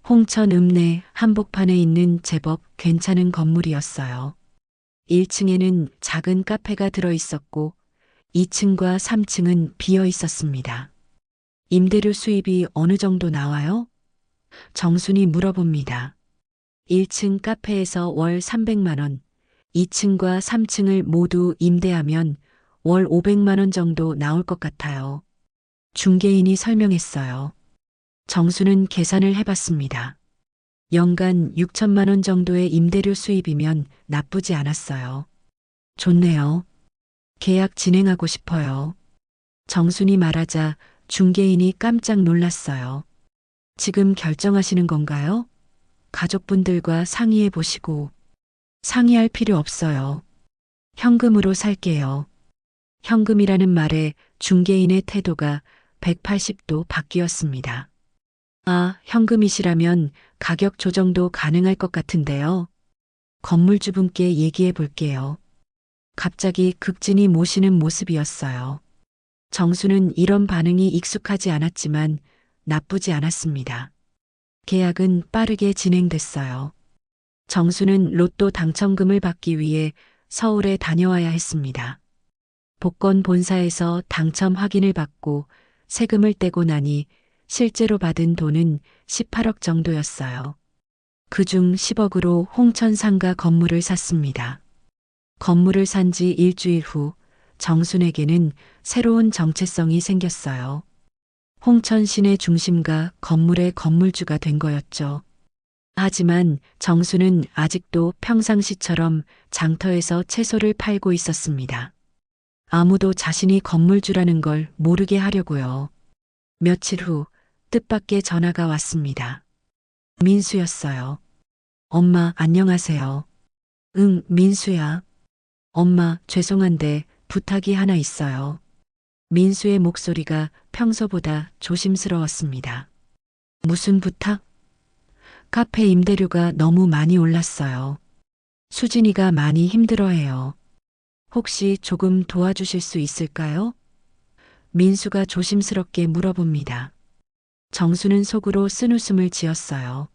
홍천 읍내 한복판에 있는 제법 괜찮은 건물이었어요. 1층에는 작은 카페가 들어 있었고 2층과 3층은 비어 있었습니다. 임대료 수입이 어느 정도 나와요? 정순이 물어봅니다. 1층 카페에서 월 300만 원, 2층과 3층을 모두 임대하면 월 500만 원 정도 나올 것 같아요. 중개인이 설명했어요. 정수는 계산을 해봤습니다. 연간 6천만 원 정도의 임대료 수입이면 나쁘지 않았어요. 좋네요. 계약 진행하고 싶어요. 정순이 말하자 중개인이 깜짝 놀랐어요. 지금 결정하시는 건가요? 가족분들과 상의해 보시고. 상의할 필요 없어요. 현금으로 살게요. 현금이라는 말에 중개인의 태도가 180도 바뀌었습니다. 아, 현금이시라면 가격 조정도 가능할 것 같은데요. 건물주분께 얘기해 볼게요. 갑자기 극진히 모시는 모습이었어요. 정수는 이런 반응이 익숙하지 않았지만 나쁘지 않았습니다. 계약은 빠르게 진행됐어요. 정수는 로또 당첨금을 받기 위해 서울에 다녀와야 했습니다. 복권 본사에서 당첨 확인을 받고 세금을 떼고 나니 실제로 받은 돈은 18억 정도였어요. 그중 10억으로 홍천 상가 건물을 샀습니다. 건물을 산 지 일주일 후 정순에게는 새로운 정체성이 생겼어요. 홍천 시내 중심가 건물의 건물주가 된 거였죠. 하지만 정수는 아직도 평상시처럼 장터에서 채소를 팔고 있었습니다. 아무도 자신이 건물주라는 걸 모르게 하려고요. 며칠 후 뜻밖의 전화가 왔습니다. 민수였어요. 엄마, 안녕하세요. 응, 민수야. 엄마, 죄송한데 부탁이 하나 있어요. 민수의 목소리가 평소보다 조심스러웠습니다. 무슨 부탁? 카페 임대료가 너무 많이 올랐어요. 수진이가 많이 힘들어해요. 혹시 조금 도와주실 수 있을까요? 민수가 조심스럽게 물어봅니다. 정수는 속으로 쓴웃음을 지었어요.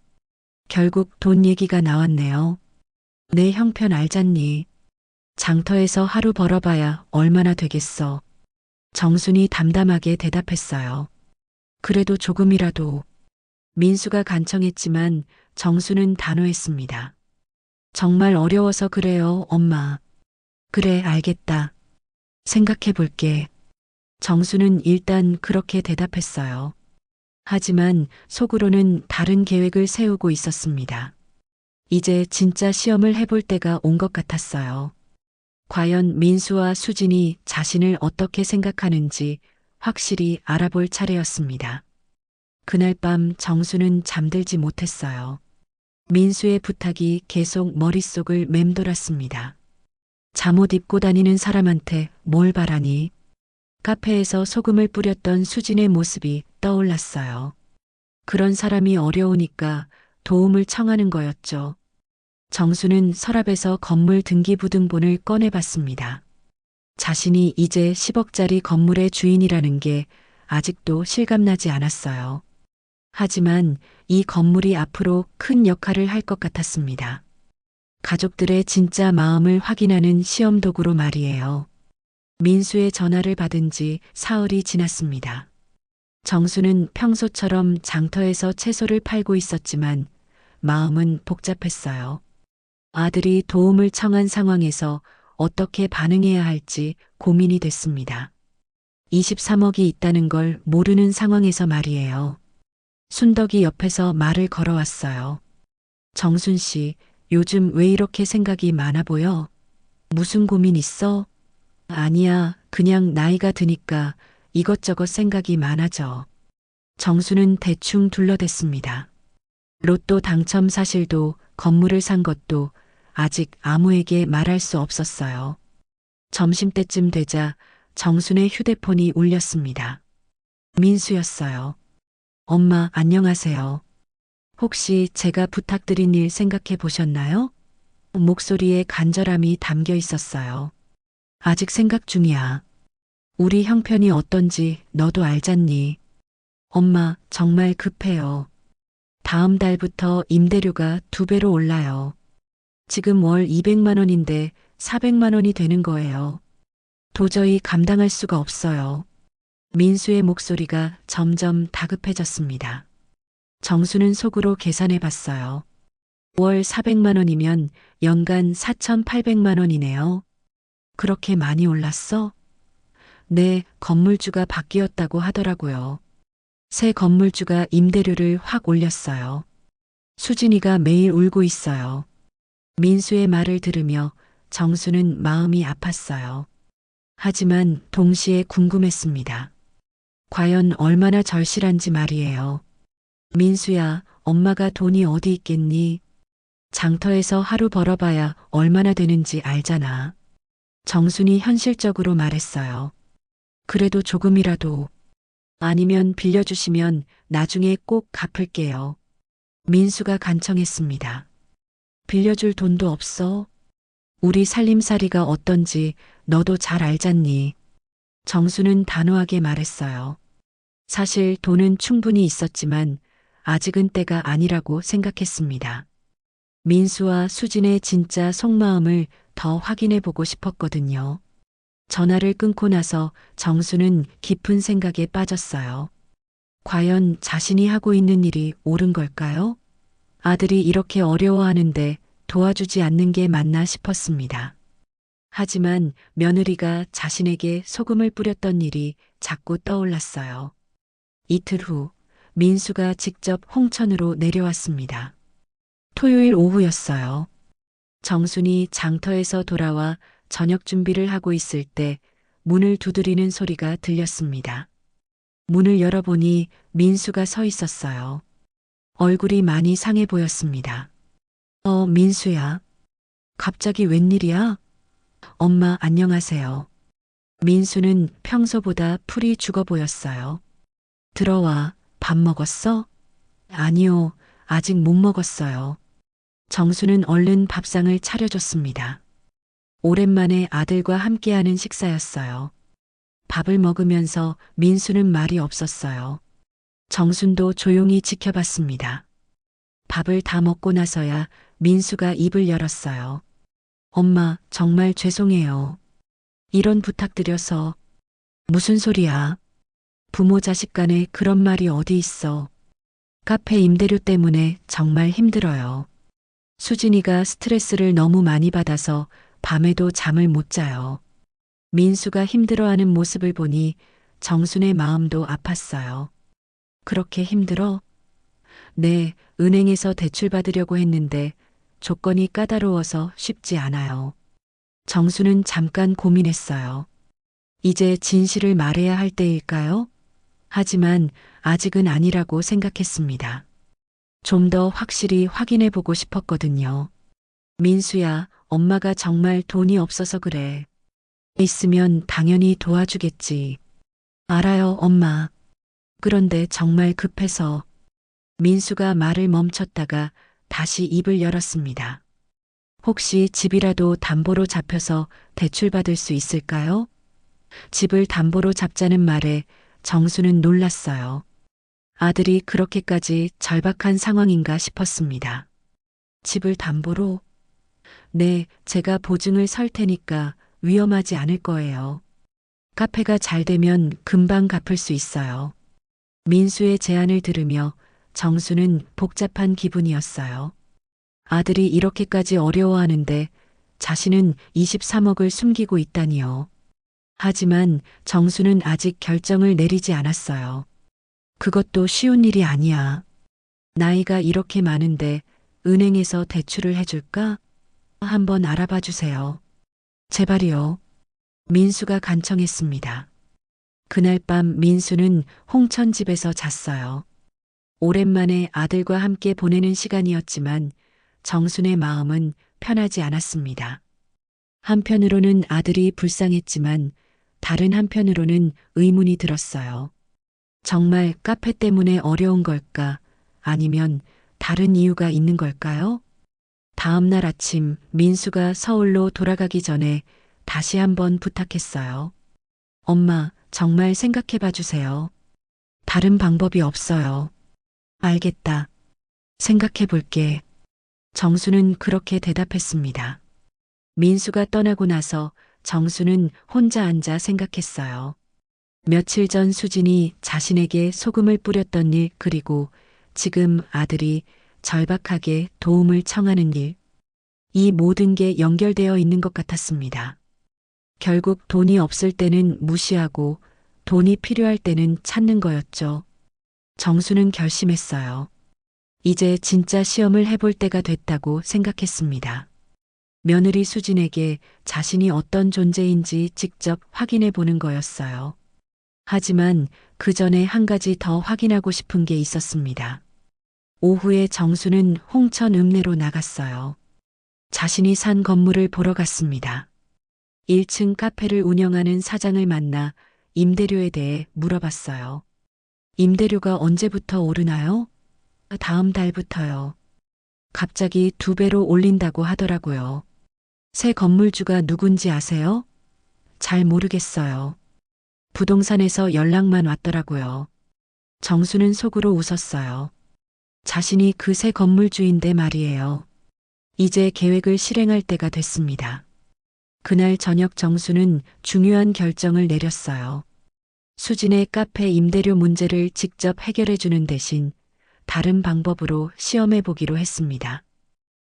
결국 돈 얘기가 나왔네요. 내 형편 알잖니. 장터에서 하루 벌어봐야 얼마나 되겠어. 정순이 담담하게 대답했어요. 그래도 조금이라도. 민수가 간청했지만 정수는 단호했습니다. 정말 어려워서 그래요, 엄마. 그래, 알겠다. 생각해 볼게. 정수는 일단 그렇게 대답했어요. 하지만 속으로는 다른 계획을 세우고 있었습니다. 이제 진짜 시험을 해볼 때가 온 것 같았어요. 과연 민수와 수진이 자신을 어떻게 생각하는지 확실히 알아볼 차례였습니다. 그날 밤 정수는 잠들지 못했어요. 민수의 부탁이 계속 머릿속을 맴돌았습니다. 잠옷 입고 다니는 사람한테 뭘 바라니? 카페에서 소금을 뿌렸던 수진의 모습이 떠올랐어요. 그런 사람이 어려우니까 도움을 청하는 거였죠. 정수는 서랍에서 건물 등기부등본을 꺼내봤습니다. 자신이 이제 10억짜리 건물의 주인이라는 게 아직도 실감나지 않았어요. 하지만 이 건물이 앞으로 큰 역할을 할 것 같았습니다. 가족들의 진짜 마음을 확인하는 시험 도구로 말이에요. 민수의 전화를 받은 지 사흘이 지났습니다. 정수는 평소처럼 장터에서 채소를 팔고 있었지만 마음은 복잡했어요. 아들이 도움을 청한 상황에서 어떻게 반응해야 할지 고민이 됐습니다. 23억이 있다는 걸 모르는 상황에서 말이에요. 순덕이 옆에서 말을 걸어왔어요. 정순 씨, 요즘 왜 이렇게 생각이 많아 보여? 무슨 고민 있어? 아니야, 그냥 나이가 드니까 이것저것 생각이 많아져. 정수는 대충 둘러댔습니다. 로또 당첨 사실도 건물을 산 것도 아직 아무에게 말할 수 없었어요. 점심때쯤 되자 정순의 휴대폰이 울렸습니다. 민수였어요. 엄마, 안녕하세요. 혹시 제가 부탁드린 일 생각해 보셨나요? 목소리에 간절함이 담겨 있었어요. 아직 생각 중이야. 우리 형편이 어떤지 너도 알잖니. 엄마, 정말 급해요. 다음 달부터 임대료가 2배로 올라요. 지금 월 200만 원인데 400만 원이 되는 거예요. 도저히 감당할 수가 없어요. 민수의 목소리가 점점 다급해졌습니다. 정수는 속으로 계산해 봤어요. 월 400만 원이면 연간 4,800만 원이네요. 그렇게 많이 올랐어? 네, 건물주가 바뀌었다고 하더라고요. 새 건물주가 임대료를 확 올렸어요. 수진이가 매일 울고 있어요. 민수의 말을 들으며 정수는 마음이 아팠어요. 하지만 동시에 궁금했습니다. 과연 얼마나 절실한지 말이에요. 민수야, 엄마가 돈이 어디 있겠니? 장터에서 하루 벌어봐야 얼마나 되는지 알잖아. 정순이 현실적으로 말했어요. 그래도 조금이라도. 아니면 빌려주시면 나중에 꼭 갚을게요. 민수가 간청했습니다. 빌려줄 돈도 없어? 우리 살림살이가 어떤지 너도 잘 알잖니. 정수는 단호하게 말했어요. 사실 돈은 충분히 있었지만 아직은 때가 아니라고 생각했습니다. 민수와 수진의 진짜 속마음을 더 확인해 보고 싶었거든요. 전화를 끊고 나서 정수는 깊은 생각에 빠졌어요. 과연 자신이 하고 있는 일이 옳은 걸까요? 아들이 이렇게 어려워하는데 도와주지 않는 게 맞나 싶었습니다. 하지만 며느리가 자신에게 소금을 뿌렸던 일이 자꾸 떠올랐어요. 이틀 후 민수가 직접 홍천으로 내려왔습니다. 토요일 오후였어요. 정순이 장터에서 돌아와 저녁 준비를 하고 있을 때 문을 두드리는 소리가 들렸습니다. 문을 열어보니 민수가 서 있었어요. 얼굴이 많이 상해 보였습니다. 민수야. 갑자기 웬일이야? 엄마, 안녕하세요. 민수는 평소보다 풀이 죽어 보였어요. 들어와, 밥 먹었어? 아니요, 아직 못 먹었어요. 정수는 얼른 밥상을 차려줬습니다. 오랜만에 아들과 함께하는 식사였어요. 밥을 먹으면서 민수는 말이 없었어요. 정순도 조용히 지켜봤습니다. 밥을 다 먹고 나서야 민수가 입을 열었어요. 엄마, 정말 죄송해요. 이런 부탁드려서. 무슨 소리야? 부모 자식 간에 그런 말이 어디 있어. 카페 임대료 때문에 정말 힘들어요. 수진이가 스트레스를 너무 많이 받아서 밤에도 잠을 못 자요. 민수가 힘들어하는 모습을 보니 정순의 마음도 아팠어요. 그렇게 힘들어? 네, 은행에서 대출 받으려고 했는데 조건이 까다로워서 쉽지 않아요. 정수는 잠깐 고민했어요. 이제 진실을 말해야 할 때일까요? 하지만 아직은 아니라고 생각했습니다. 좀 더 확실히 확인해 보고 싶었거든요. 민수야, 엄마가 정말 돈이 없어서 그래. 있으면 당연히 도와주겠지. 알아요, 엄마. 그런데 정말 급해서. 민수가 말을 멈췄다가 다시 입을 열었습니다. 혹시 집이라도 담보로 잡혀서 대출받을 수 있을까요? 집을 담보로 잡자는 말에 정수는 놀랐어요. 아들이 그렇게까지 절박한 상황인가 싶었습니다. 집을 담보로? 네, 제가 보증을 설 테니까 위험하지 않을 거예요. 카페가 잘 되면 금방 갚을 수 있어요. 민수의 제안을 들으며 정수는 복잡한 기분이었어요. 아들이 이렇게까지 어려워하는데 자신은 23억을 숨기고 있다니요. 하지만 정수는 아직 결정을 내리지 않았어요. 그것도 쉬운 일이 아니야. 나이가 이렇게 많은데 은행에서 대출을 해줄까? 한번 알아봐 주세요. 제발이요. 민수가 간청했습니다. 그날 밤 민수는 홍천 집에서 잤어요. 오랜만에 아들과 함께 보내는 시간이었지만 정순의 마음은 편하지 않았습니다. 한편으로는 아들이 불쌍했지만 다른 한편으로는 의문이 들었어요. 정말 카페 때문에 어려운 걸까? 아니면 다른 이유가 있는 걸까요? 다음 날 아침 민수가 서울로 돌아가기 전에 다시 한번 부탁했어요. 엄마, 정말 생각해 봐 주세요. 다른 방법이 없어요. 알겠다. 생각해 볼게. 정수는 그렇게 대답했습니다. 민수가 떠나고 나서 정수는 혼자 앉아 생각했어요. 며칠 전 수진이 자신에게 소금을 뿌렸던 일, 그리고 지금 아들이 절박하게 도움을 청하는 일. 이 모든 게 연결되어 있는 것 같았습니다. 결국 돈이 없을 때는 무시하고 돈이 필요할 때는 찾는 거였죠. 정수는 결심했어요. 이제 진짜 시험을 해볼 때가 됐다고 생각했습니다. 며느리 수진에게 자신이 어떤 존재인지 직접 확인해 보는 거였어요. 하지만 그 전에 한 가지 더 확인하고 싶은 게 있었습니다. 오후에 정수는 홍천 읍내로 나갔어요. 자신이 산 건물을 보러 갔습니다. 1층 카페를 운영하는 사장을 만나 임대료에 대해 물어봤어요. 임대료가 언제부터 오르나요? 다음 달부터요. 갑자기 2배로 올린다고 하더라고요. 새 건물주가 누군지 아세요? 잘 모르겠어요. 부동산에서 연락만 왔더라고요. 정수는 속으로 웃었어요. 자신이 그 새 건물주인데 말이에요. 이제 계획을 실행할 때가 됐습니다. 그날 저녁 정수는 중요한 결정을 내렸어요. 수진의 카페 임대료 문제를 직접 해결해 주는 대신 다른 방법으로 시험해 보기로 했습니다.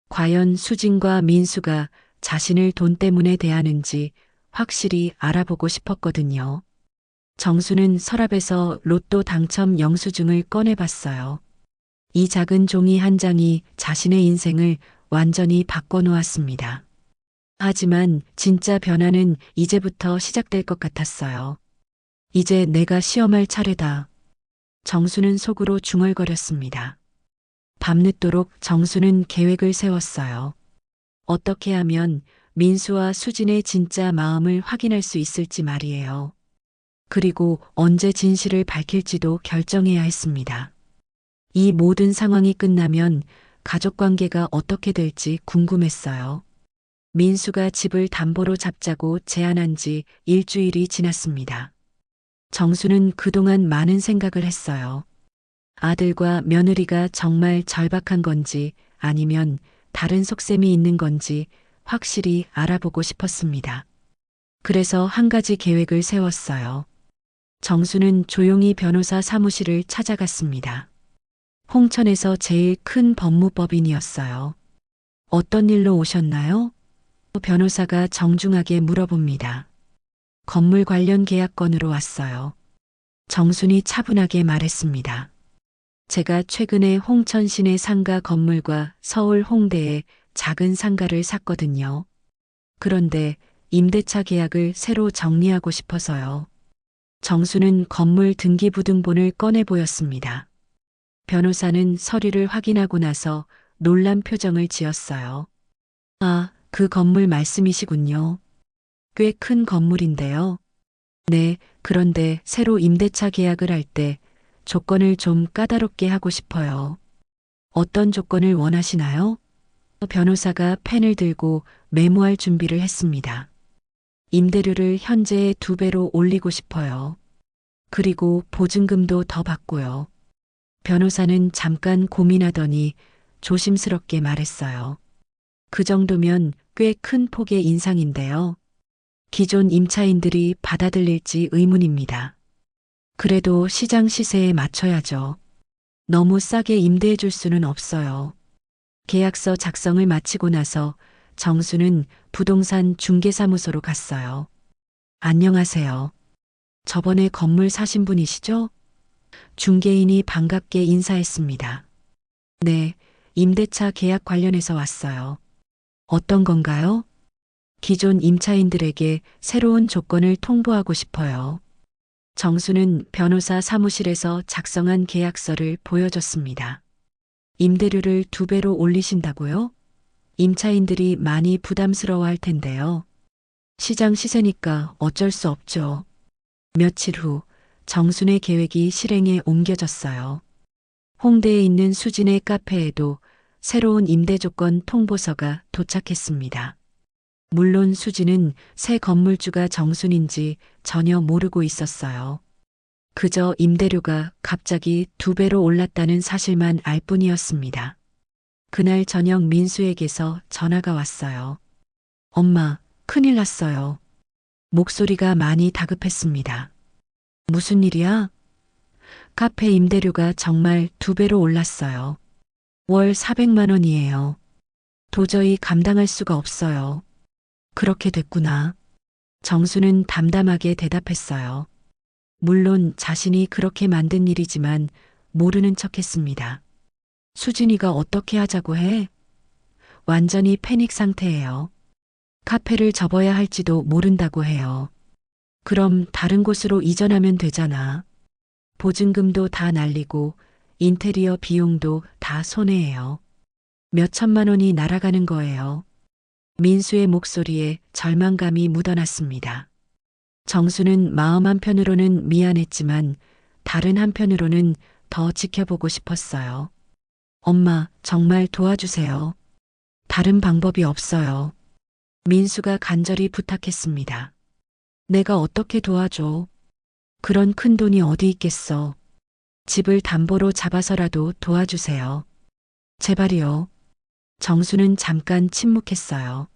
과연 수진과 민수가 자신을 돈 때문에 대하는지 확실히 알아보고 싶었거든요. 정수는 서랍에서 로또 당첨 영수증을 꺼내봤어요. 이 작은 종이 한 장이 자신의 인생을 완전히 바꿔놓았습니다. 하지만 진짜 변화는 이제부터 시작될 것 같았어요. 이제 내가 시험할 차례다. 정수는 속으로 중얼거렸습니다. 밤늦도록 정수는 계획을 세웠어요. 어떻게 하면 민수와 수진의 진짜 마음을 확인할 수 있을지 말이에요. 그리고 언제 진실을 밝힐지도 결정해야 했습니다. 이 모든 상황이 끝나면 가족 관계가 어떻게 될지 궁금했어요. 민수가 집을 담보로 잡자고 제안한 지 일주일이 지났습니다. 정수는 그동안 많은 생각을 했어요. 아들과 며느리가 정말 절박한 건지 아니면 다른 속셈이 있는 건지 확실히 알아보고 싶었습니다. 그래서 한 가지 계획을 세웠어요. 정수는 조용히 변호사 사무실을 찾아갔습니다. 홍천에서 제일 큰 법무법인이었어요. 어떤 일로 오셨나요? 변호사가 정중하게 물어봅니다. 건물 관련 계약건으로 왔어요. 정순이 차분하게 말했습니다. 제가 최근에 홍천 시내 상가 건물과 서울 홍대에 작은 상가를 샀거든요. 그런데 임대차 계약을 새로 정리하고 싶어서요. 정수는 건물 등기부등본을 꺼내 보였습니다. 변호사는 서류를 확인하고 나서 놀란 표정을 지었어요. 아, 그 건물 말씀이시군요. 꽤 큰 건물인데요. 네, 그런데 새로 임대차 계약을 할 때 조건을 좀 까다롭게 하고 싶어요. 어떤 조건을 원하시나요? 변호사가 펜을 들고 메모할 준비를 했습니다. 임대료를 현재의 2배로 올리고 싶어요. 그리고 보증금도 더 받고요. 변호사는 잠깐 고민하더니 조심스럽게 말했어요. 그 정도면 꽤 큰 폭의 인상인데요. 기존 임차인들이 받아들일지 의문입니다. 그래도 시장 시세에 맞춰야죠. 너무 싸게 임대해 줄 수는 없어요. 계약서 작성을 마치고 나서 정수는 부동산 중개사무소로 갔어요. 안녕하세요. 저번에 건물 사신 분이시죠? 중개인이 반갑게 인사했습니다. 네, 임대차 계약 관련해서 왔어요. 어떤 건가요? 기존 임차인들에게 새로운 조건을 통보하고 싶어요. 정수는 변호사 사무실에서 작성한 계약서를 보여줬습니다. 임대료를 2배로 올리신다고요? 임차인들이 많이 부담스러워할 텐데요. 시장 시세니까 어쩔 수 없죠. 며칠 후 정순의 계획이 실행에 옮겨졌어요. 홍대에 있는 수진의 카페에도 새로운 임대 조건 통보서가 도착했습니다. 물론 수진은 새 건물주가 정순인지 전혀 모르고 있었어요. 그저 임대료가 갑자기 2배로 올랐다는 사실만 알 뿐이었습니다. 그날 저녁 민수에게서 전화가 왔어요. 엄마, 큰일 났어요. 목소리가 많이 다급했습니다. 무슨 일이야? 카페 임대료가 정말 2배로 올랐어요. 월 400만 원이에요. 도저히 감당할 수가 없어요. 그렇게 됐구나. 정수는 담담하게 대답했어요. 물론 자신이 그렇게 만든 일이지만 모르는 척했습니다. 수진이가 어떻게 하자고 해? 완전히 패닉 상태예요. 카페를 접어야 할지도 모른다고 해요. 그럼 다른 곳으로 이전하면 되잖아. 보증금도 다 날리고 인테리어 비용도 다 손해예요. 몇 천만 원이 날아가는 거예요. 민수의 목소리에 절망감이 묻어났습니다. 정수는 마음 한편으로는 미안했지만 다른 한편으로는 더 지켜보고 싶었어요. 엄마, 정말 도와주세요. 다른 방법이 없어요. 민수가 간절히 부탁했습니다. 내가 어떻게 도와줘? 그런 큰 돈이 어디 있겠어. 집을 담보로 잡아서라도 도와주세요. 제발이요. 정수는 잠깐 침묵했어요.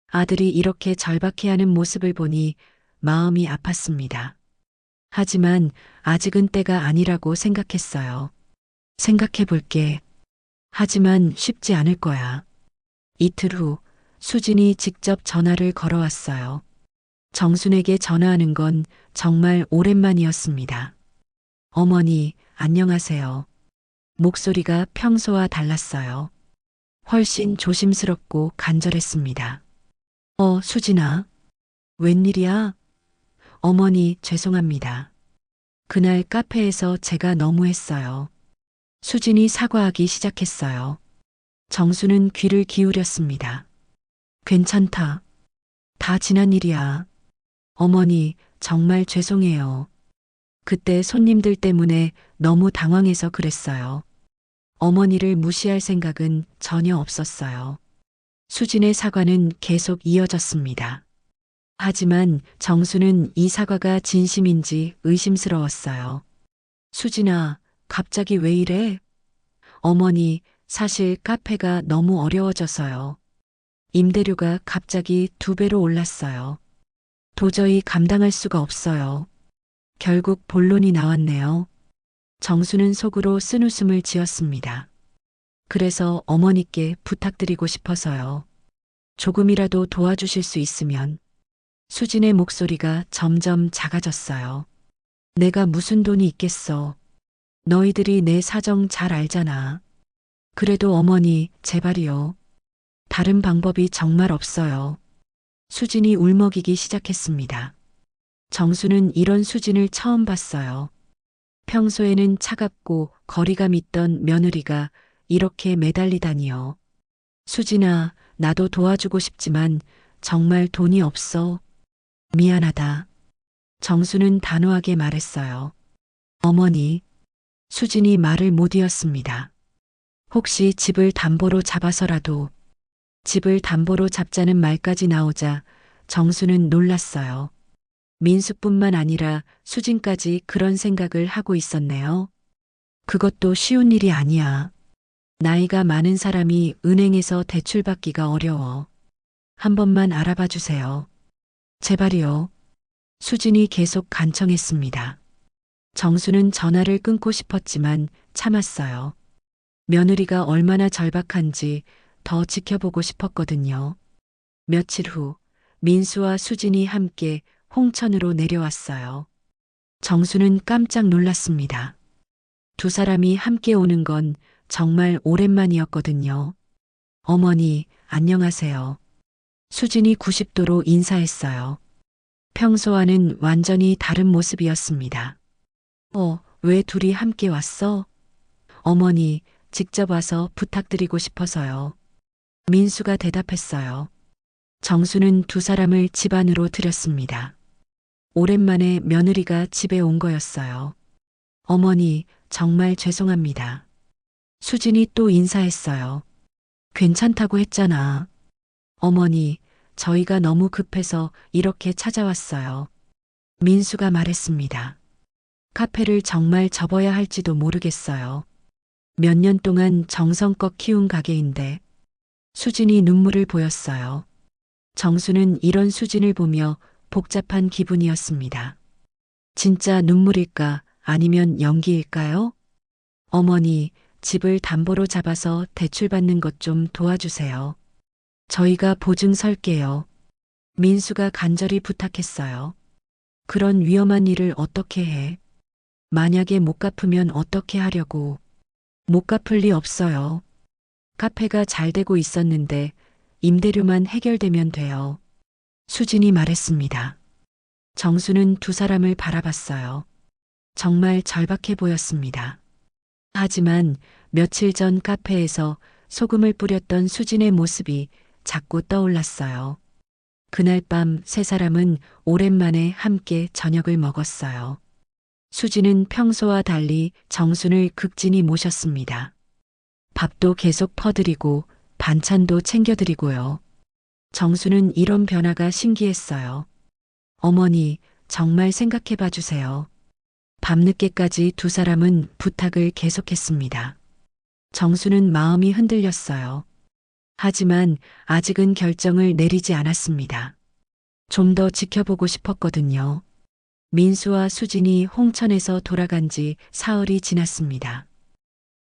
아들이 이렇게 절박해하는 모습을 보니 마음이 아팠습니다. 하지만 아직은 때가 아니라고 생각했어요. 생각해 볼게. 하지만 쉽지 않을 거야. 이틀 후 수진이 직접 전화를 걸어왔어요. 정순에게 전화하는 건 정말 오랜만이었습니다. 어머니, 안녕하세요. 목소리가 평소와 달랐어요. 훨씬 조심스럽고 간절했습니다. 수진아. 웬일이야? 어머니, 죄송합니다. 그날 카페에서 제가 너무했어요. 수진이 사과하기 시작했어요. 정수는 귀를 기울였습니다. 괜찮다. 다 지난 일이야. 어머니, 정말 죄송해요. 그때 손님들 때문에 너무 당황해서 그랬어요. 어머니를 무시할 생각은 전혀 없었어요. 수진의 사과는 계속 이어졌습니다. 하지만 정수는 이 사과가 진심인지 의심스러웠어요. 수진아, 갑자기 왜 이래? 어머니, 사실 카페가 너무 어려워져서요. 임대료가 갑자기 2배로 올랐어요. 도저히 감당할 수가 없어요. 결국 본론이 나왔네요. 정수는 속으로 쓴웃음을 지었습니다. 그래서 어머니께 부탁드리고 싶어서요. 조금이라도 도와주실 수 있으면. 수진의 목소리가 점점 작아졌어요. 내가 무슨 돈이 있겠어. 너희들이 내 사정 잘 알잖아. 그래도 어머니, 제발이요. 다른 방법이 정말 없어요. 수진이 울먹이기 시작했습니다. 정수는 이런 수진을 처음 봤어요. 평소에는 차갑고 거리감 있던 며느리가 이렇게 매달리다니요. 수진아, 나도 도와주고 싶지만 정말 돈이 없어. 미안하다. 정수는 단호하게 말했어요. 어머니, 수진이 말을 못 이었습니다. 혹시 집을 담보로 잡아서라도. 집을 담보로 잡자는 말까지 나오자 정수는 놀랐어요. 민수뿐만 아니라 수진까지 그런 생각을 하고 있었네요. 그것도 쉬운 일이 아니야. 나이가 많은 사람이 은행에서 대출받기가 어려워. 한 번만 알아봐 주세요. 제발이요. 수진이 계속 간청했습니다. 정수는 전화를 끊고 싶었지만 참았어요. 며느리가 얼마나 절박한지 더 지켜보고 싶었거든요. 며칠 후 민수와 수진이 함께 홍천으로 내려왔어요. 정수는 깜짝 놀랐습니다. 2사람이 함께 오는 건 정말 오랜만이었거든요. 어머니, 안녕하세요. 수진이 90도로 인사했어요. 평소와는 완전히 다른 모습이었습니다. 왜 둘이 함께 왔어? 어머니, 직접 와서 부탁드리고 싶어서요. 민수가 대답했어요. 정수는 2사람을 집 안으로 들였습니다. 오랜만에 며느리가 집에 온 거였어요. 어머니, 정말 죄송합니다. 수진이 또 인사했어요. 괜찮다고 했잖아. 어머니, 저희가 너무 급해서 이렇게 찾아왔어요. 민수가 말했습니다. 카페를 정말 접어야 할지도 모르겠어요. 몇 년 동안 정성껏 키운 가게인데. 수진이 눈물을 보였어요. 정수는 이런 수진을 보며 복잡한 기분이었습니다. 진짜 눈물일까 아니면 연기일까요? 어머니, 집을 담보로 잡아서 대출받는 것 좀 도와주세요. 저희가 보증 설게요. 민수가 간절히 부탁했어요. 그런 위험한 일을 어떻게 해? 만약에 못 갚으면 어떻게 하려고? 못 갚을 리 없어요. 카페가 잘 되고 있었는데 임대료만 해결되면 돼요. 수진이 말했습니다. 정수는 2사람을 바라봤어요. 정말 절박해 보였습니다. 하지만 며칠 전 카페에서 소금을 뿌렸던 수진의 모습이 자꾸 떠올랐어요. 그날 밤 3사람은 오랜만에 함께 저녁을 먹었어요. 수진은 평소와 달리 정순을 극진히 모셨습니다. 밥도 계속 퍼드리고 반찬도 챙겨드리고요. 정수는 이런 변화가 신기했어요. 어머니, 정말 생각해봐 주세요. 밤늦게까지 2사람은 부탁을 계속했습니다. 정수는 마음이 흔들렸어요. 하지만 아직은 결정을 내리지 않았습니다. 좀 더 지켜보고 싶었거든요. 민수와 수진이 홍천에서 돌아간 지 사흘이 지났습니다.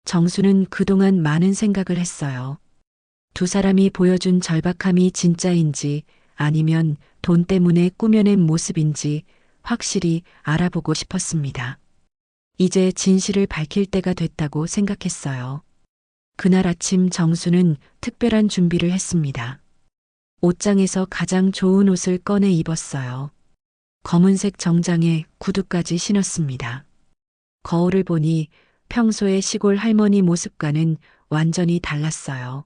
정수는 그동안 많은 생각을 했어요. 2사람이 보여준 절박함이 진짜인지 아니면 돈 때문에 꾸며낸 모습인지 확실히 알아보고 싶었습니다. 이제 진실을 밝힐 때가 됐다고 생각했어요. 그날 아침 정수는 특별한 준비를 했습니다. 옷장에서 가장 좋은 옷을 꺼내 입었어요. 검은색 정장에 구두까지 신었습니다. 거울을 보니 평소의 시골 할머니 모습과는 완전히 달랐어요.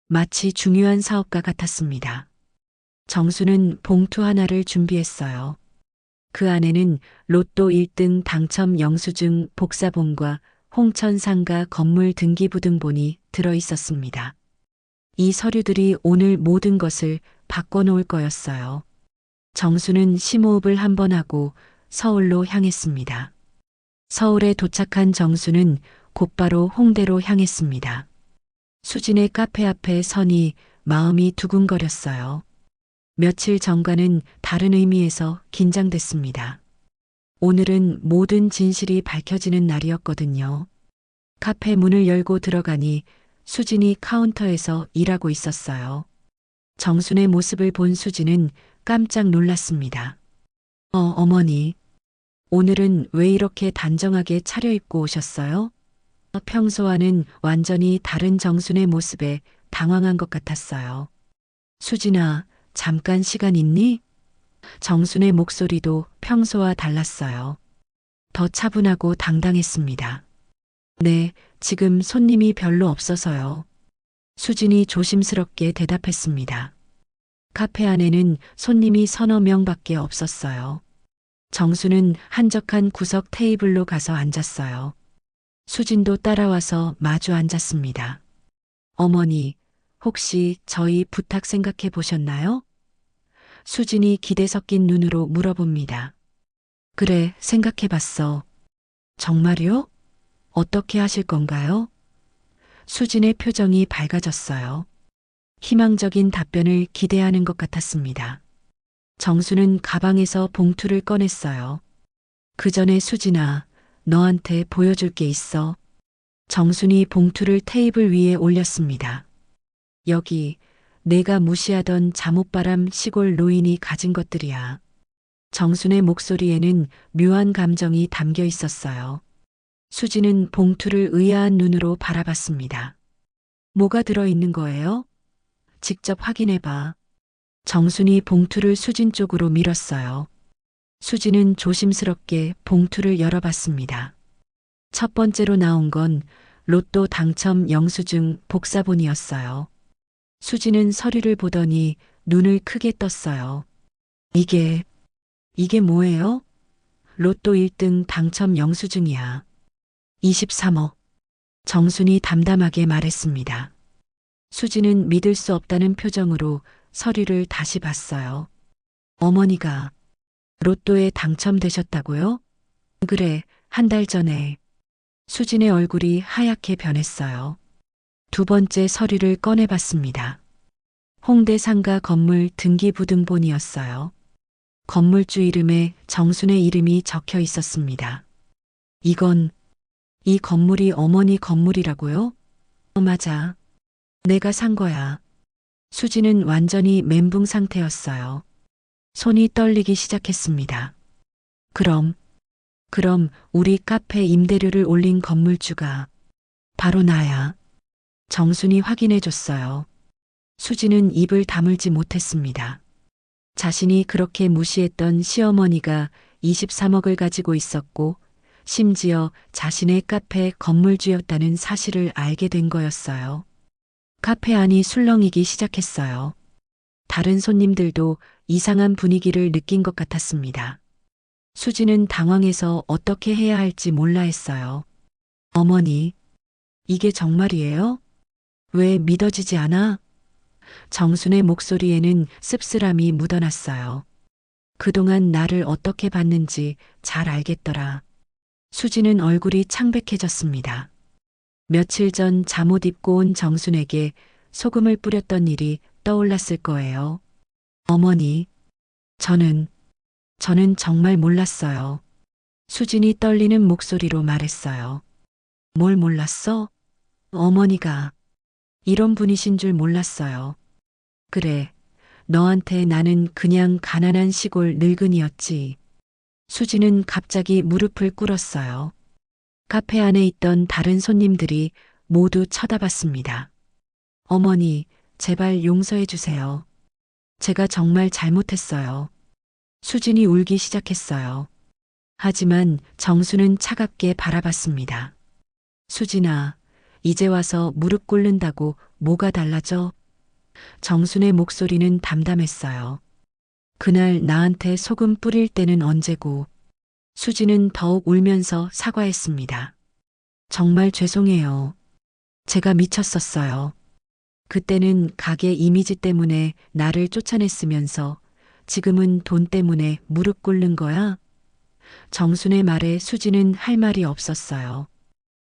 마치 중요한 사업가 같았습니다. 정수는 봉투 하나를 준비했어요. 그 안에는 로또 1등 당첨 영수증 복사본과 홍천상가 건물 등기부등본이 들어 있었습니다. 이 서류들이 오늘 모든 것을 바꿔놓을 거였어요. 정수는 심호흡을 한 번 하고 서울로 향했습니다. 서울에 도착한 정수는 곧바로 홍대로 향했습니다. 수진의 카페 앞에 서니 마음이 두근거렸어요. 며칠 전과는 다른 의미에서 긴장됐습니다. 오늘은 모든 진실이 밝혀지는 날이었거든요. 카페 문을 열고 들어가니 수진이 카운터에서 일하고 있었어요. 정순의 모습을 본 수진은 깜짝 놀랐습니다. 어머니. 오늘은 왜 이렇게 단정하게 차려입고 오셨어요? 평소와는 완전히 다른 정순의 모습에 당황한 것 같았어요. 수진아, 잠깐 시간 있니? 정순의 목소리도 평소와 달랐어요. 더 차분하고 당당했습니다. 네, 지금 손님이 별로 없어서요. 수진이 조심스럽게 대답했습니다. 카페 안에는 손님이 서너 명밖에 없었어요. 정수는 한적한 구석 테이블로 가서 앉았어요. 수진도 따라와서 마주 앉았습니다. 어머니, 혹시 저희 부탁 생각해 보셨나요? 수진이 기대 섞인 눈으로 물어봅니다. 그래, 생각해 봤어. 정말요? 어떻게 하실 건가요? 수진의 표정이 밝아졌어요. 희망적인 답변을 기대하는 것 같았습니다. 정수는 가방에서 봉투를 꺼냈어요. 그 전에 수진아, 너한테 보여줄 게 있어. 정순이 봉투를 테이블 위에 올렸습니다. 여기 내가 무시하던 잠옷바람 시골 노인이 가진 것들이야. 정순의 목소리에는 묘한 감정이 담겨 있었어요. 수진은 봉투를 의아한 눈으로 바라봤습니다. 뭐가 들어있는 거예요? 직접 확인해봐. 정순이 봉투를 수진 쪽으로 밀었어요. 수진은 조심스럽게 봉투를 열어봤습니다. 첫 번째로 나온 건 로또 당첨 영수증 복사본이었어요. 수진은 서류를 보더니 눈을 크게 떴어요. 이게 뭐예요? 로또 1등 당첨 영수증이야. 23억. 정순이 담담하게 말했습니다. 수진은 믿을 수 없다는 표정으로 서류를 다시 봤어요. 어머니가 로또에 당첨되셨다고요? 그래, 한 달 전에. 수진의 얼굴이 하얗게 변했어요. 두 번째 서류를 꺼내봤습니다. 홍대 상가 건물 등기부등본이었어요. 건물주 이름에 정순의 이름이 적혀 있었습니다. 이 건물이 어머니 건물이라고요? 맞아. 내가 산 거야. 수진은 완전히 멘붕 상태였어요. 손이 떨리기 시작했습니다. 그럼 우리 카페 임대료를 올린 건물주가 바로 나야. 정순이 확인해 줬어요. 수진은 입을 다물지 못했습니다. 자신이 그렇게 무시했던 시어머니가 23억을 가지고 있었고 심지어 자신의 카페 건물주였다는 사실을 알게 된 거였어요. 카페 안이 술렁이기 시작했어요. 다른 손님들도 이상한 분위기를 느낀 것 같았습니다. 수진은 당황해서 어떻게 해야 할지 몰라 했어요. 어머니, 이게 정말이에요? 왜 믿어지지 않아? 정순의 목소리에는 씁쓸함이 묻어났어요. 그동안 나를 어떻게 봤는지 잘 알겠더라. 수진은 얼굴이 창백해졌습니다. 며칠 전 잠옷 입고 온 정순에게 소금을 뿌렸던 일이 떠올랐을 거예요. 어머니, 저는 정말 몰랐어요. 수진이 떨리는 목소리로 말했어요. 뭘 몰랐어? 어머니가 이런 분이신 줄 몰랐어요. 그래, 너한테 나는 그냥 가난한 시골 늙은이였지. 수진은 갑자기 무릎을 꿇었어요. 카페 안에 있던 다른 손님들이 모두 쳐다봤습니다. 어머니, 제발 용서해 주세요. 제가 정말 잘못했어요. 수진이 울기 시작했어요. 하지만 정수는 차갑게 바라봤습니다. 수진아, 이제 와서 무릎 꿇는다고 뭐가 달라져? 정순의 목소리는 담담했어요. 그날 나한테 소금 뿌릴 때는 언제고. 수지는 더욱 울면서 사과했습니다. 정말 죄송해요. 제가 미쳤었어요. 그때는 가게 이미지 때문에 나를 쫓아냈으면서 지금은 돈 때문에 무릎 꿇는 거야? 정순의 말에 수지는 할 말이 없었어요.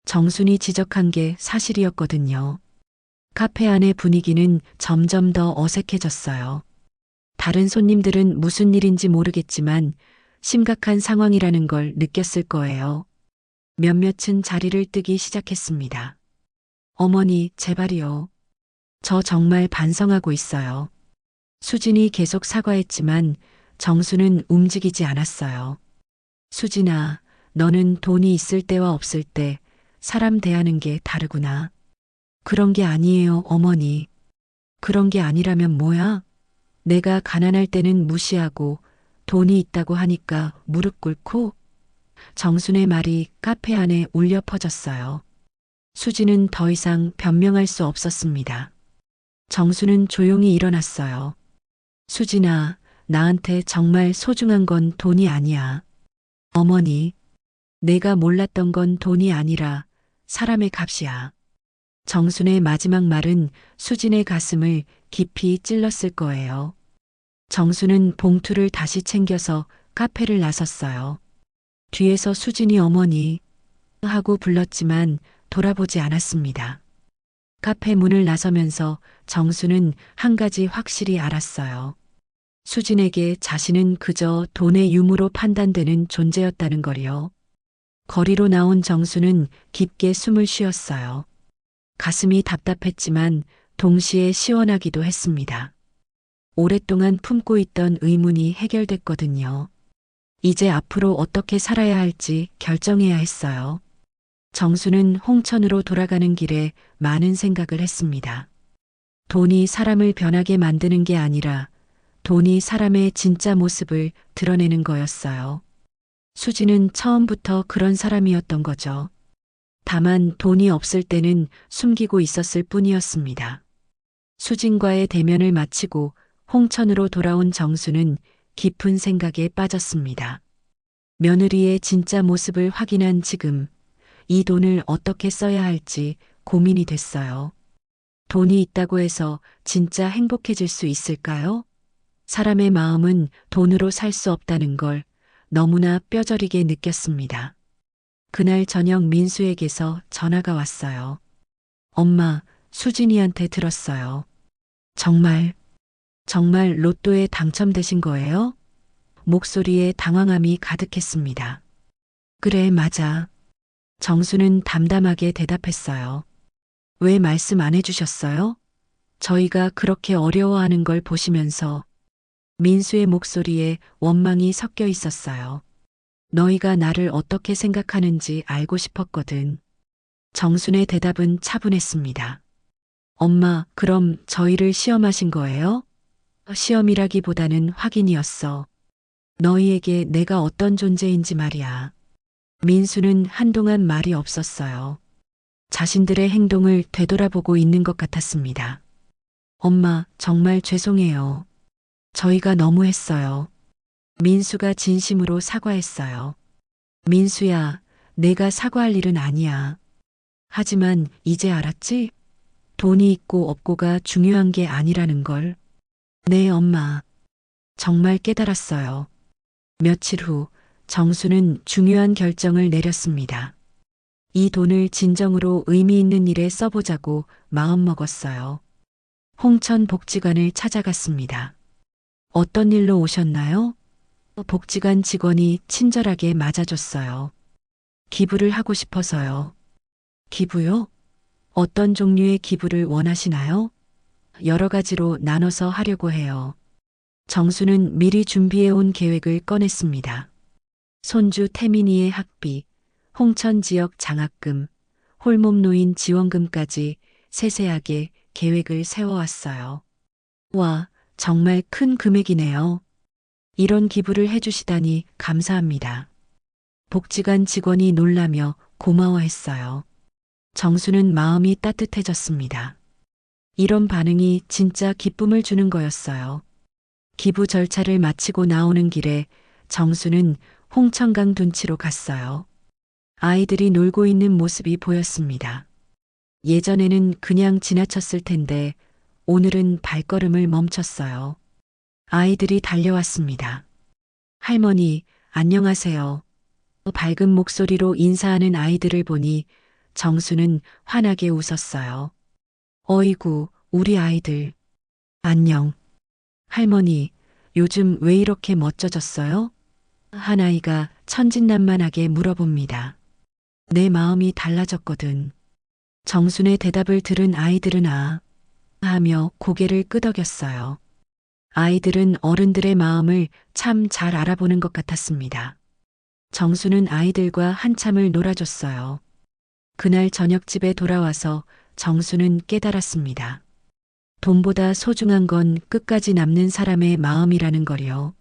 정순이 지적한 게 사실이었거든요. 카페 안의 분위기는 점점 더 어색해졌어요. 다른 손님들은 무슨 일인지 모르겠지만 심각한 상황이라는 걸 느꼈을 거예요. 몇몇은 자리를 뜨기 시작했습니다. 어머니, 제발이요. 저 정말 반성하고 있어요. 수진이 계속 사과했지만 정수는 움직이지 않았어요. 수진아, 너는 돈이 있을 때와 없을 때 사람 대하는 게 다르구나. 그런 게 아니에요, 어머니. 그런 게 아니라면 뭐야? 내가 가난할 때는 무시하고 돈이 있다고 하니까 무릎 꿇고. 정순의 말이 카페 안에 울려 퍼졌어요. 수지는 더 이상 변명할 수 없었습니다. 정수는 조용히 일어났어요. 수진아, 나한테 정말 소중한 건 돈이 아니야. 어머니, 내가 몰랐던 건 돈이 아니라 사람의 값이야. 정순의 마지막 말은 수진의 가슴을 깊이 찔렀을 거예요. 정수는 봉투를 다시 챙겨서 카페를 나섰어요. 뒤에서 수진이 어머니 하고 불렀지만 돌아보지 않았습니다. 카페 문을 나서면서 정수는 한 가지 확실히 알았어요. 수진에게 자신은 그저 돈의 유무로 판단되는 존재였다는 걸요. 거리로 나온 정수는 깊게 숨을 쉬었어요. 가슴이 답답했지만 동시에 시원하기도 했습니다. 오랫동안 품고 있던 의문이 해결됐거든요. 이제 앞으로 어떻게 살아야 할지 결정해야 했어요. 정수는 홍천으로 돌아가는 길에 많은 생각을 했습니다. 돈이 사람을 변하게 만드는 게 아니라 돈이 사람의 진짜 모습을 드러내는 거였어요. 수지는 처음부터 그런 사람이었던 거죠. 다만 돈이 없을 때는 숨기고 있었을 뿐이었습니다. 수진과의 대면을 마치고 홍천으로 돌아온 정수는 깊은 생각에 빠졌습니다. 며느리의 진짜 모습을 확인한 지금 이 돈을 어떻게 써야 할지 고민이 됐어요. 돈이 있다고 해서 진짜 행복해질 수 있을까요? 사람의 마음은 돈으로 살 수 없다는 걸 너무나 뼈저리게 느꼈습니다. 그날 저녁 민수에게서 전화가 왔어요. 엄마, 수진이한테 들었어요. 정말 로또에 당첨되신 거예요? 목소리에 당황함이 가득했습니다. 그래, 맞아. 정수는 담담하게 대답했어요. 왜 말씀 안 해주셨어요? 저희가 그렇게 어려워하는 걸 보시면서. 민수의 목소리에 원망이 섞여 있었어요. 너희가 나를 어떻게 생각하는지 알고 싶었거든. 정순의 대답은 차분했습니다. 엄마, 그럼 저희를 시험하신 거예요? 시험이라기보다는 확인이었어. 너희에게 내가 어떤 존재인지 말이야. 민수는 한동안 말이 없었어요. 자신들의 행동을 되돌아보고 있는 것 같았습니다. 엄마, 정말 죄송해요. 저희가 너무했어요. 민수가 진심으로 사과했어요. 민수야, 내가 사과할 일은 아니야. 하지만 이제 알았지? 돈이 있고 없고가 중요한 게 아니라는 걸. 네, 엄마. 정말 깨달았어요. 며칠 후 정수는 중요한 결정을 내렸습니다. 이 돈을 진정으로 의미 있는 일에 써보자고 마음먹었어요. 홍천 복지관을 찾아갔습니다. 어떤 일로 오셨나요? 복지관 직원이 친절하게 맞아줬어요. 기부를 하고 싶어서요. 기부요? 어떤 종류의 기부를 원하시나요? 여러 가지로 나눠서 하려고 해요. 정수는 미리 준비해온 계획을 꺼냈습니다. 손주 태민이의 학비, 홍천 지역 장학금, 홀몸 노인 지원금까지 세세하게 계획을 세워왔어요. 와, 정말 큰 금액이네요. 이런 기부를 해주시다니 감사합니다. 복지관 직원이 놀라며 고마워했어요. 정수는 마음이 따뜻해졌습니다. 이런 반응이 진짜 기쁨을 주는 거였어요. 기부 절차를 마치고 나오는 길에 정수는 홍천강 둔치로 갔어요. 아이들이 놀고 있는 모습이 보였습니다. 예전에는 그냥 지나쳤을 텐데 오늘은 발걸음을 멈췄어요. 아이들이 달려왔습니다. 할머니, 안녕하세요. 밝은 목소리로 인사하는 아이들을 보니 정수는 환하게 웃었어요. 어이구, 우리 아이들. 안녕. 할머니, 요즘 왜 이렇게 멋져졌어요? 한 아이가 천진난만하게 물어봅니다. 내 마음이 달라졌거든. 정순의 대답을 들은 아이들은 하며 고개를 끄덕였어요. 아이들은 어른들의 마음을 참 잘 알아보는 것 같았습니다. 정수는 아이들과 한참을 놀아줬어요. 그날 저녁집에 돌아와서 정수는 깨달았습니다. 돈보다 소중한 건 끝까지 남는 사람의 마음이라는 거요.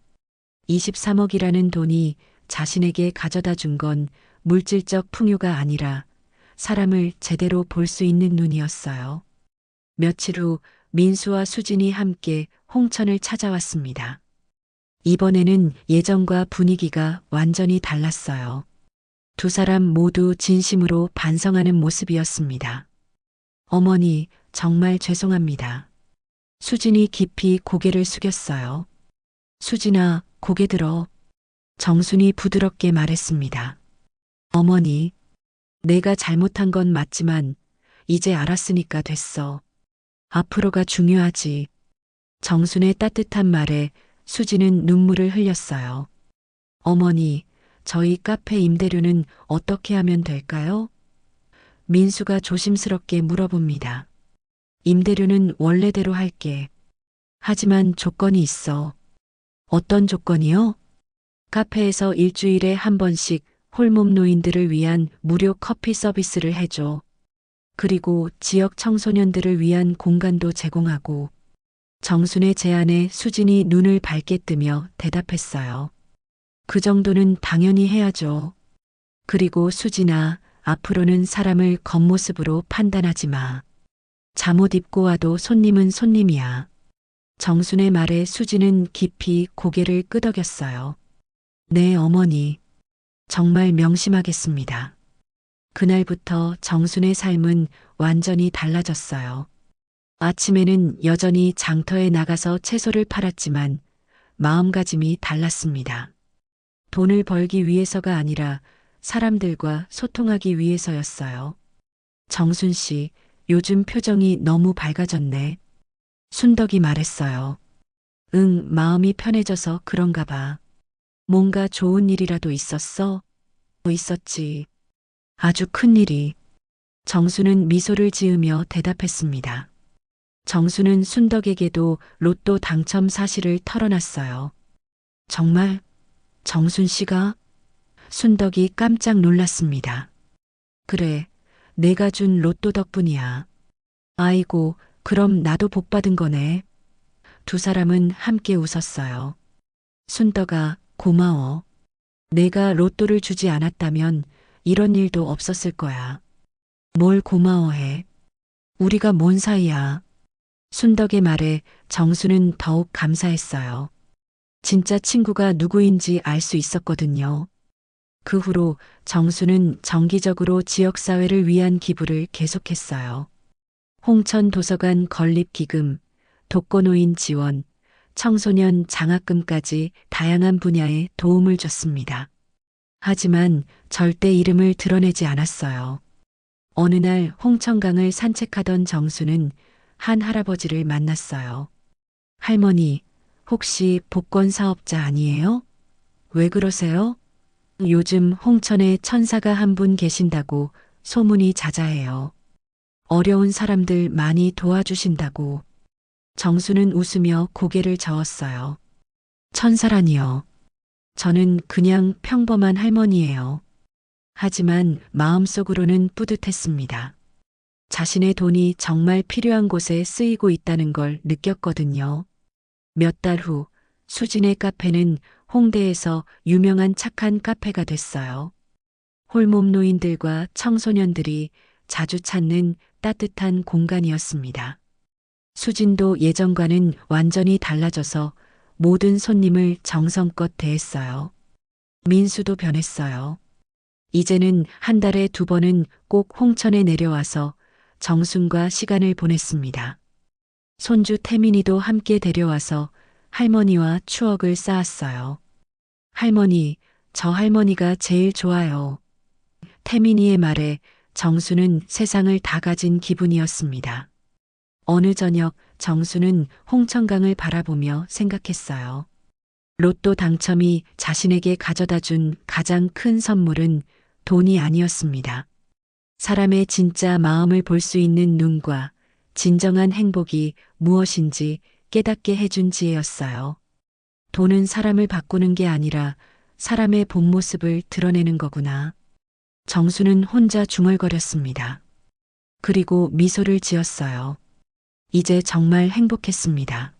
23억이라는 돈이 자신에게 가져다 준 건 물질적 풍요가 아니라 사람을 제대로 볼 수 있는 눈이었어요. 며칠 후 민수와 수진이 함께 홍천을 찾아왔습니다. 이번에는 예전과 분위기가 완전히 달랐어요. 두 사람 모두 진심으로 반성하는 모습이었습니다. 어머니, 정말 죄송합니다. 수진이 깊이 고개를 숙였어요. 수진아, 고개 들어. 정순이 부드럽게 말했습니다. 어머니, 내가 잘못한 건 맞지만 이제 알았으니까 됐어. 앞으로가 중요하지. 정순의 따뜻한 말에 수진은 눈물을 흘렸어요. 어머니, 저희 카페 임대료는 어떻게 하면 될까요? 민수가 조심스럽게 물어봅니다. 임대료는 원래대로 할게. 하지만 조건이 있어. 어떤 조건이요? 카페에서 일주일에 한 번씩 홀몸 노인들을 위한 무료 커피 서비스를 해줘. 그리고 지역 청소년들을 위한 공간도 제공하고. 정순의 제안에 수진이 눈을 밝게 뜨며 대답했어요. 그 정도는 당연히 해야죠. 그리고 수진아, 앞으로는 사람을 겉모습으로 판단하지 마. 잠옷 입고 와도 손님은 손님이야. 정순의 말에 수진은 깊이 고개를 끄덕였어요. 네, 어머니. 정말 명심하겠습니다. 그날부터 정순의 삶은 완전히 달라졌어요. 아침에는 여전히 장터에 나가서 채소를 팔았지만 마음가짐이 달랐습니다. 돈을 벌기 위해서가 아니라 사람들과 소통하기 위해서였어요. 정순 씨, 요즘 표정이 너무 밝아졌네. 순덕이 말했어요. 응, 마음이 편해져서 그런가 봐. 뭔가 좋은 일이라도 있었어? 있었지. 아주 큰 일이. 정수는 미소를 지으며 대답했습니다. 정수는 순덕에게도 로또 당첨 사실을 털어놨어요. 정말? 정순 씨가? 순덕이 깜짝 놀랐습니다. 그래, 내가 준 로또 덕분이야. 아이고, 그럼 나도 복 받은 거네. 두 사람은 함께 웃었어요. 순덕아, 고마워. 내가 로또를 주지 않았다면 이런 일도 없었을 거야. 뭘 고마워해. 우리가 뭔 사이야. 순덕의 말에 정수는 더욱 감사했어요. 진짜 친구가 누구인지 알 수 있었거든요. 그 후로 정수는 정기적으로 지역사회를 위한 기부를 계속했어요. 홍천 도서관 건립 기금, 독거노인 지원, 청소년 장학금까지 다양한 분야에 도움을 줬습니다. 하지만 절대 이름을 드러내지 않았어요. 어느 날 홍천강을 산책하던 정수는 한 할아버지를 만났어요. 할머니, 혹시 복권 사업자 아니에요? 왜 그러세요? 요즘 홍천에 천사가 한 분 계신다고 소문이 자자해요. 어려운 사람들 많이 도와주신다고. 정수는 웃으며 고개를 저었어요. 천사라니요. 저는 그냥 평범한 할머니예요. 하지만 마음속으로는 뿌듯했습니다. 자신의 돈이 정말 필요한 곳에 쓰이고 있다는 걸 느꼈거든요. 몇 달 후 수진의 카페는 홍대에서 유명한 착한 카페가 됐어요. 홀몸 노인들과 청소년들이 자주 찾는 따뜻한 공간이었습니다. 수진도 예전과는 완전히 달라져서 모든 손님을 정성껏 대했어요. 민수도 변했어요. 이제는 한 달에 2번은 꼭 홍천에 내려와서 정순과 시간을 보냈습니다. 손주 태민이도 함께 데려와서 할머니와 추억을 쌓았어요. 할머니, 저 할머니가 제일 좋아요. 태민이의 말에 정수는 세상을 다 가진 기분이었습니다. 어느 저녁 정수는 홍천강을 바라보며 생각했어요. 로또 당첨이 자신에게 가져다 준 가장 큰 선물은 돈이 아니었습니다. 사람의 진짜 마음을 볼 수 있는 눈과 진정한 행복이 무엇인지 깨닫게 해준 지혜였어요. 돈은 사람을 바꾸는 게 아니라 사람의 본 모습을 드러내는 거구나. 정수는 혼자 중얼거렸습니다. 그리고 미소를 지었어요. 이제 정말 행복했습니다.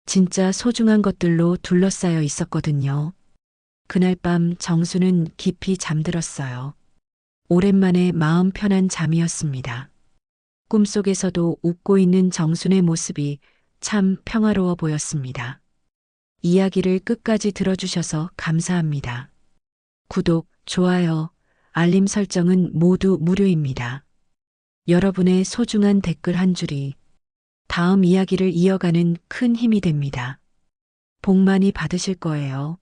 진짜 소중한 것들로 둘러싸여 있었거든요. 그날 밤 정수는 깊이 잠들었어요. 오랜만에 마음 편한 잠이었습니다. 꿈속에서도 웃고 있는 정순의 모습이 참 평화로워 보였습니다. 이야기를 끝까지 들어주셔서 감사합니다. 구독, 좋아요, 알림 설정은 모두 무료입니다. 여러분의 소중한 댓글 한 줄이 다음 이야기를 이어가는 큰 힘이 됩니다. 복 많이 받으실 거예요.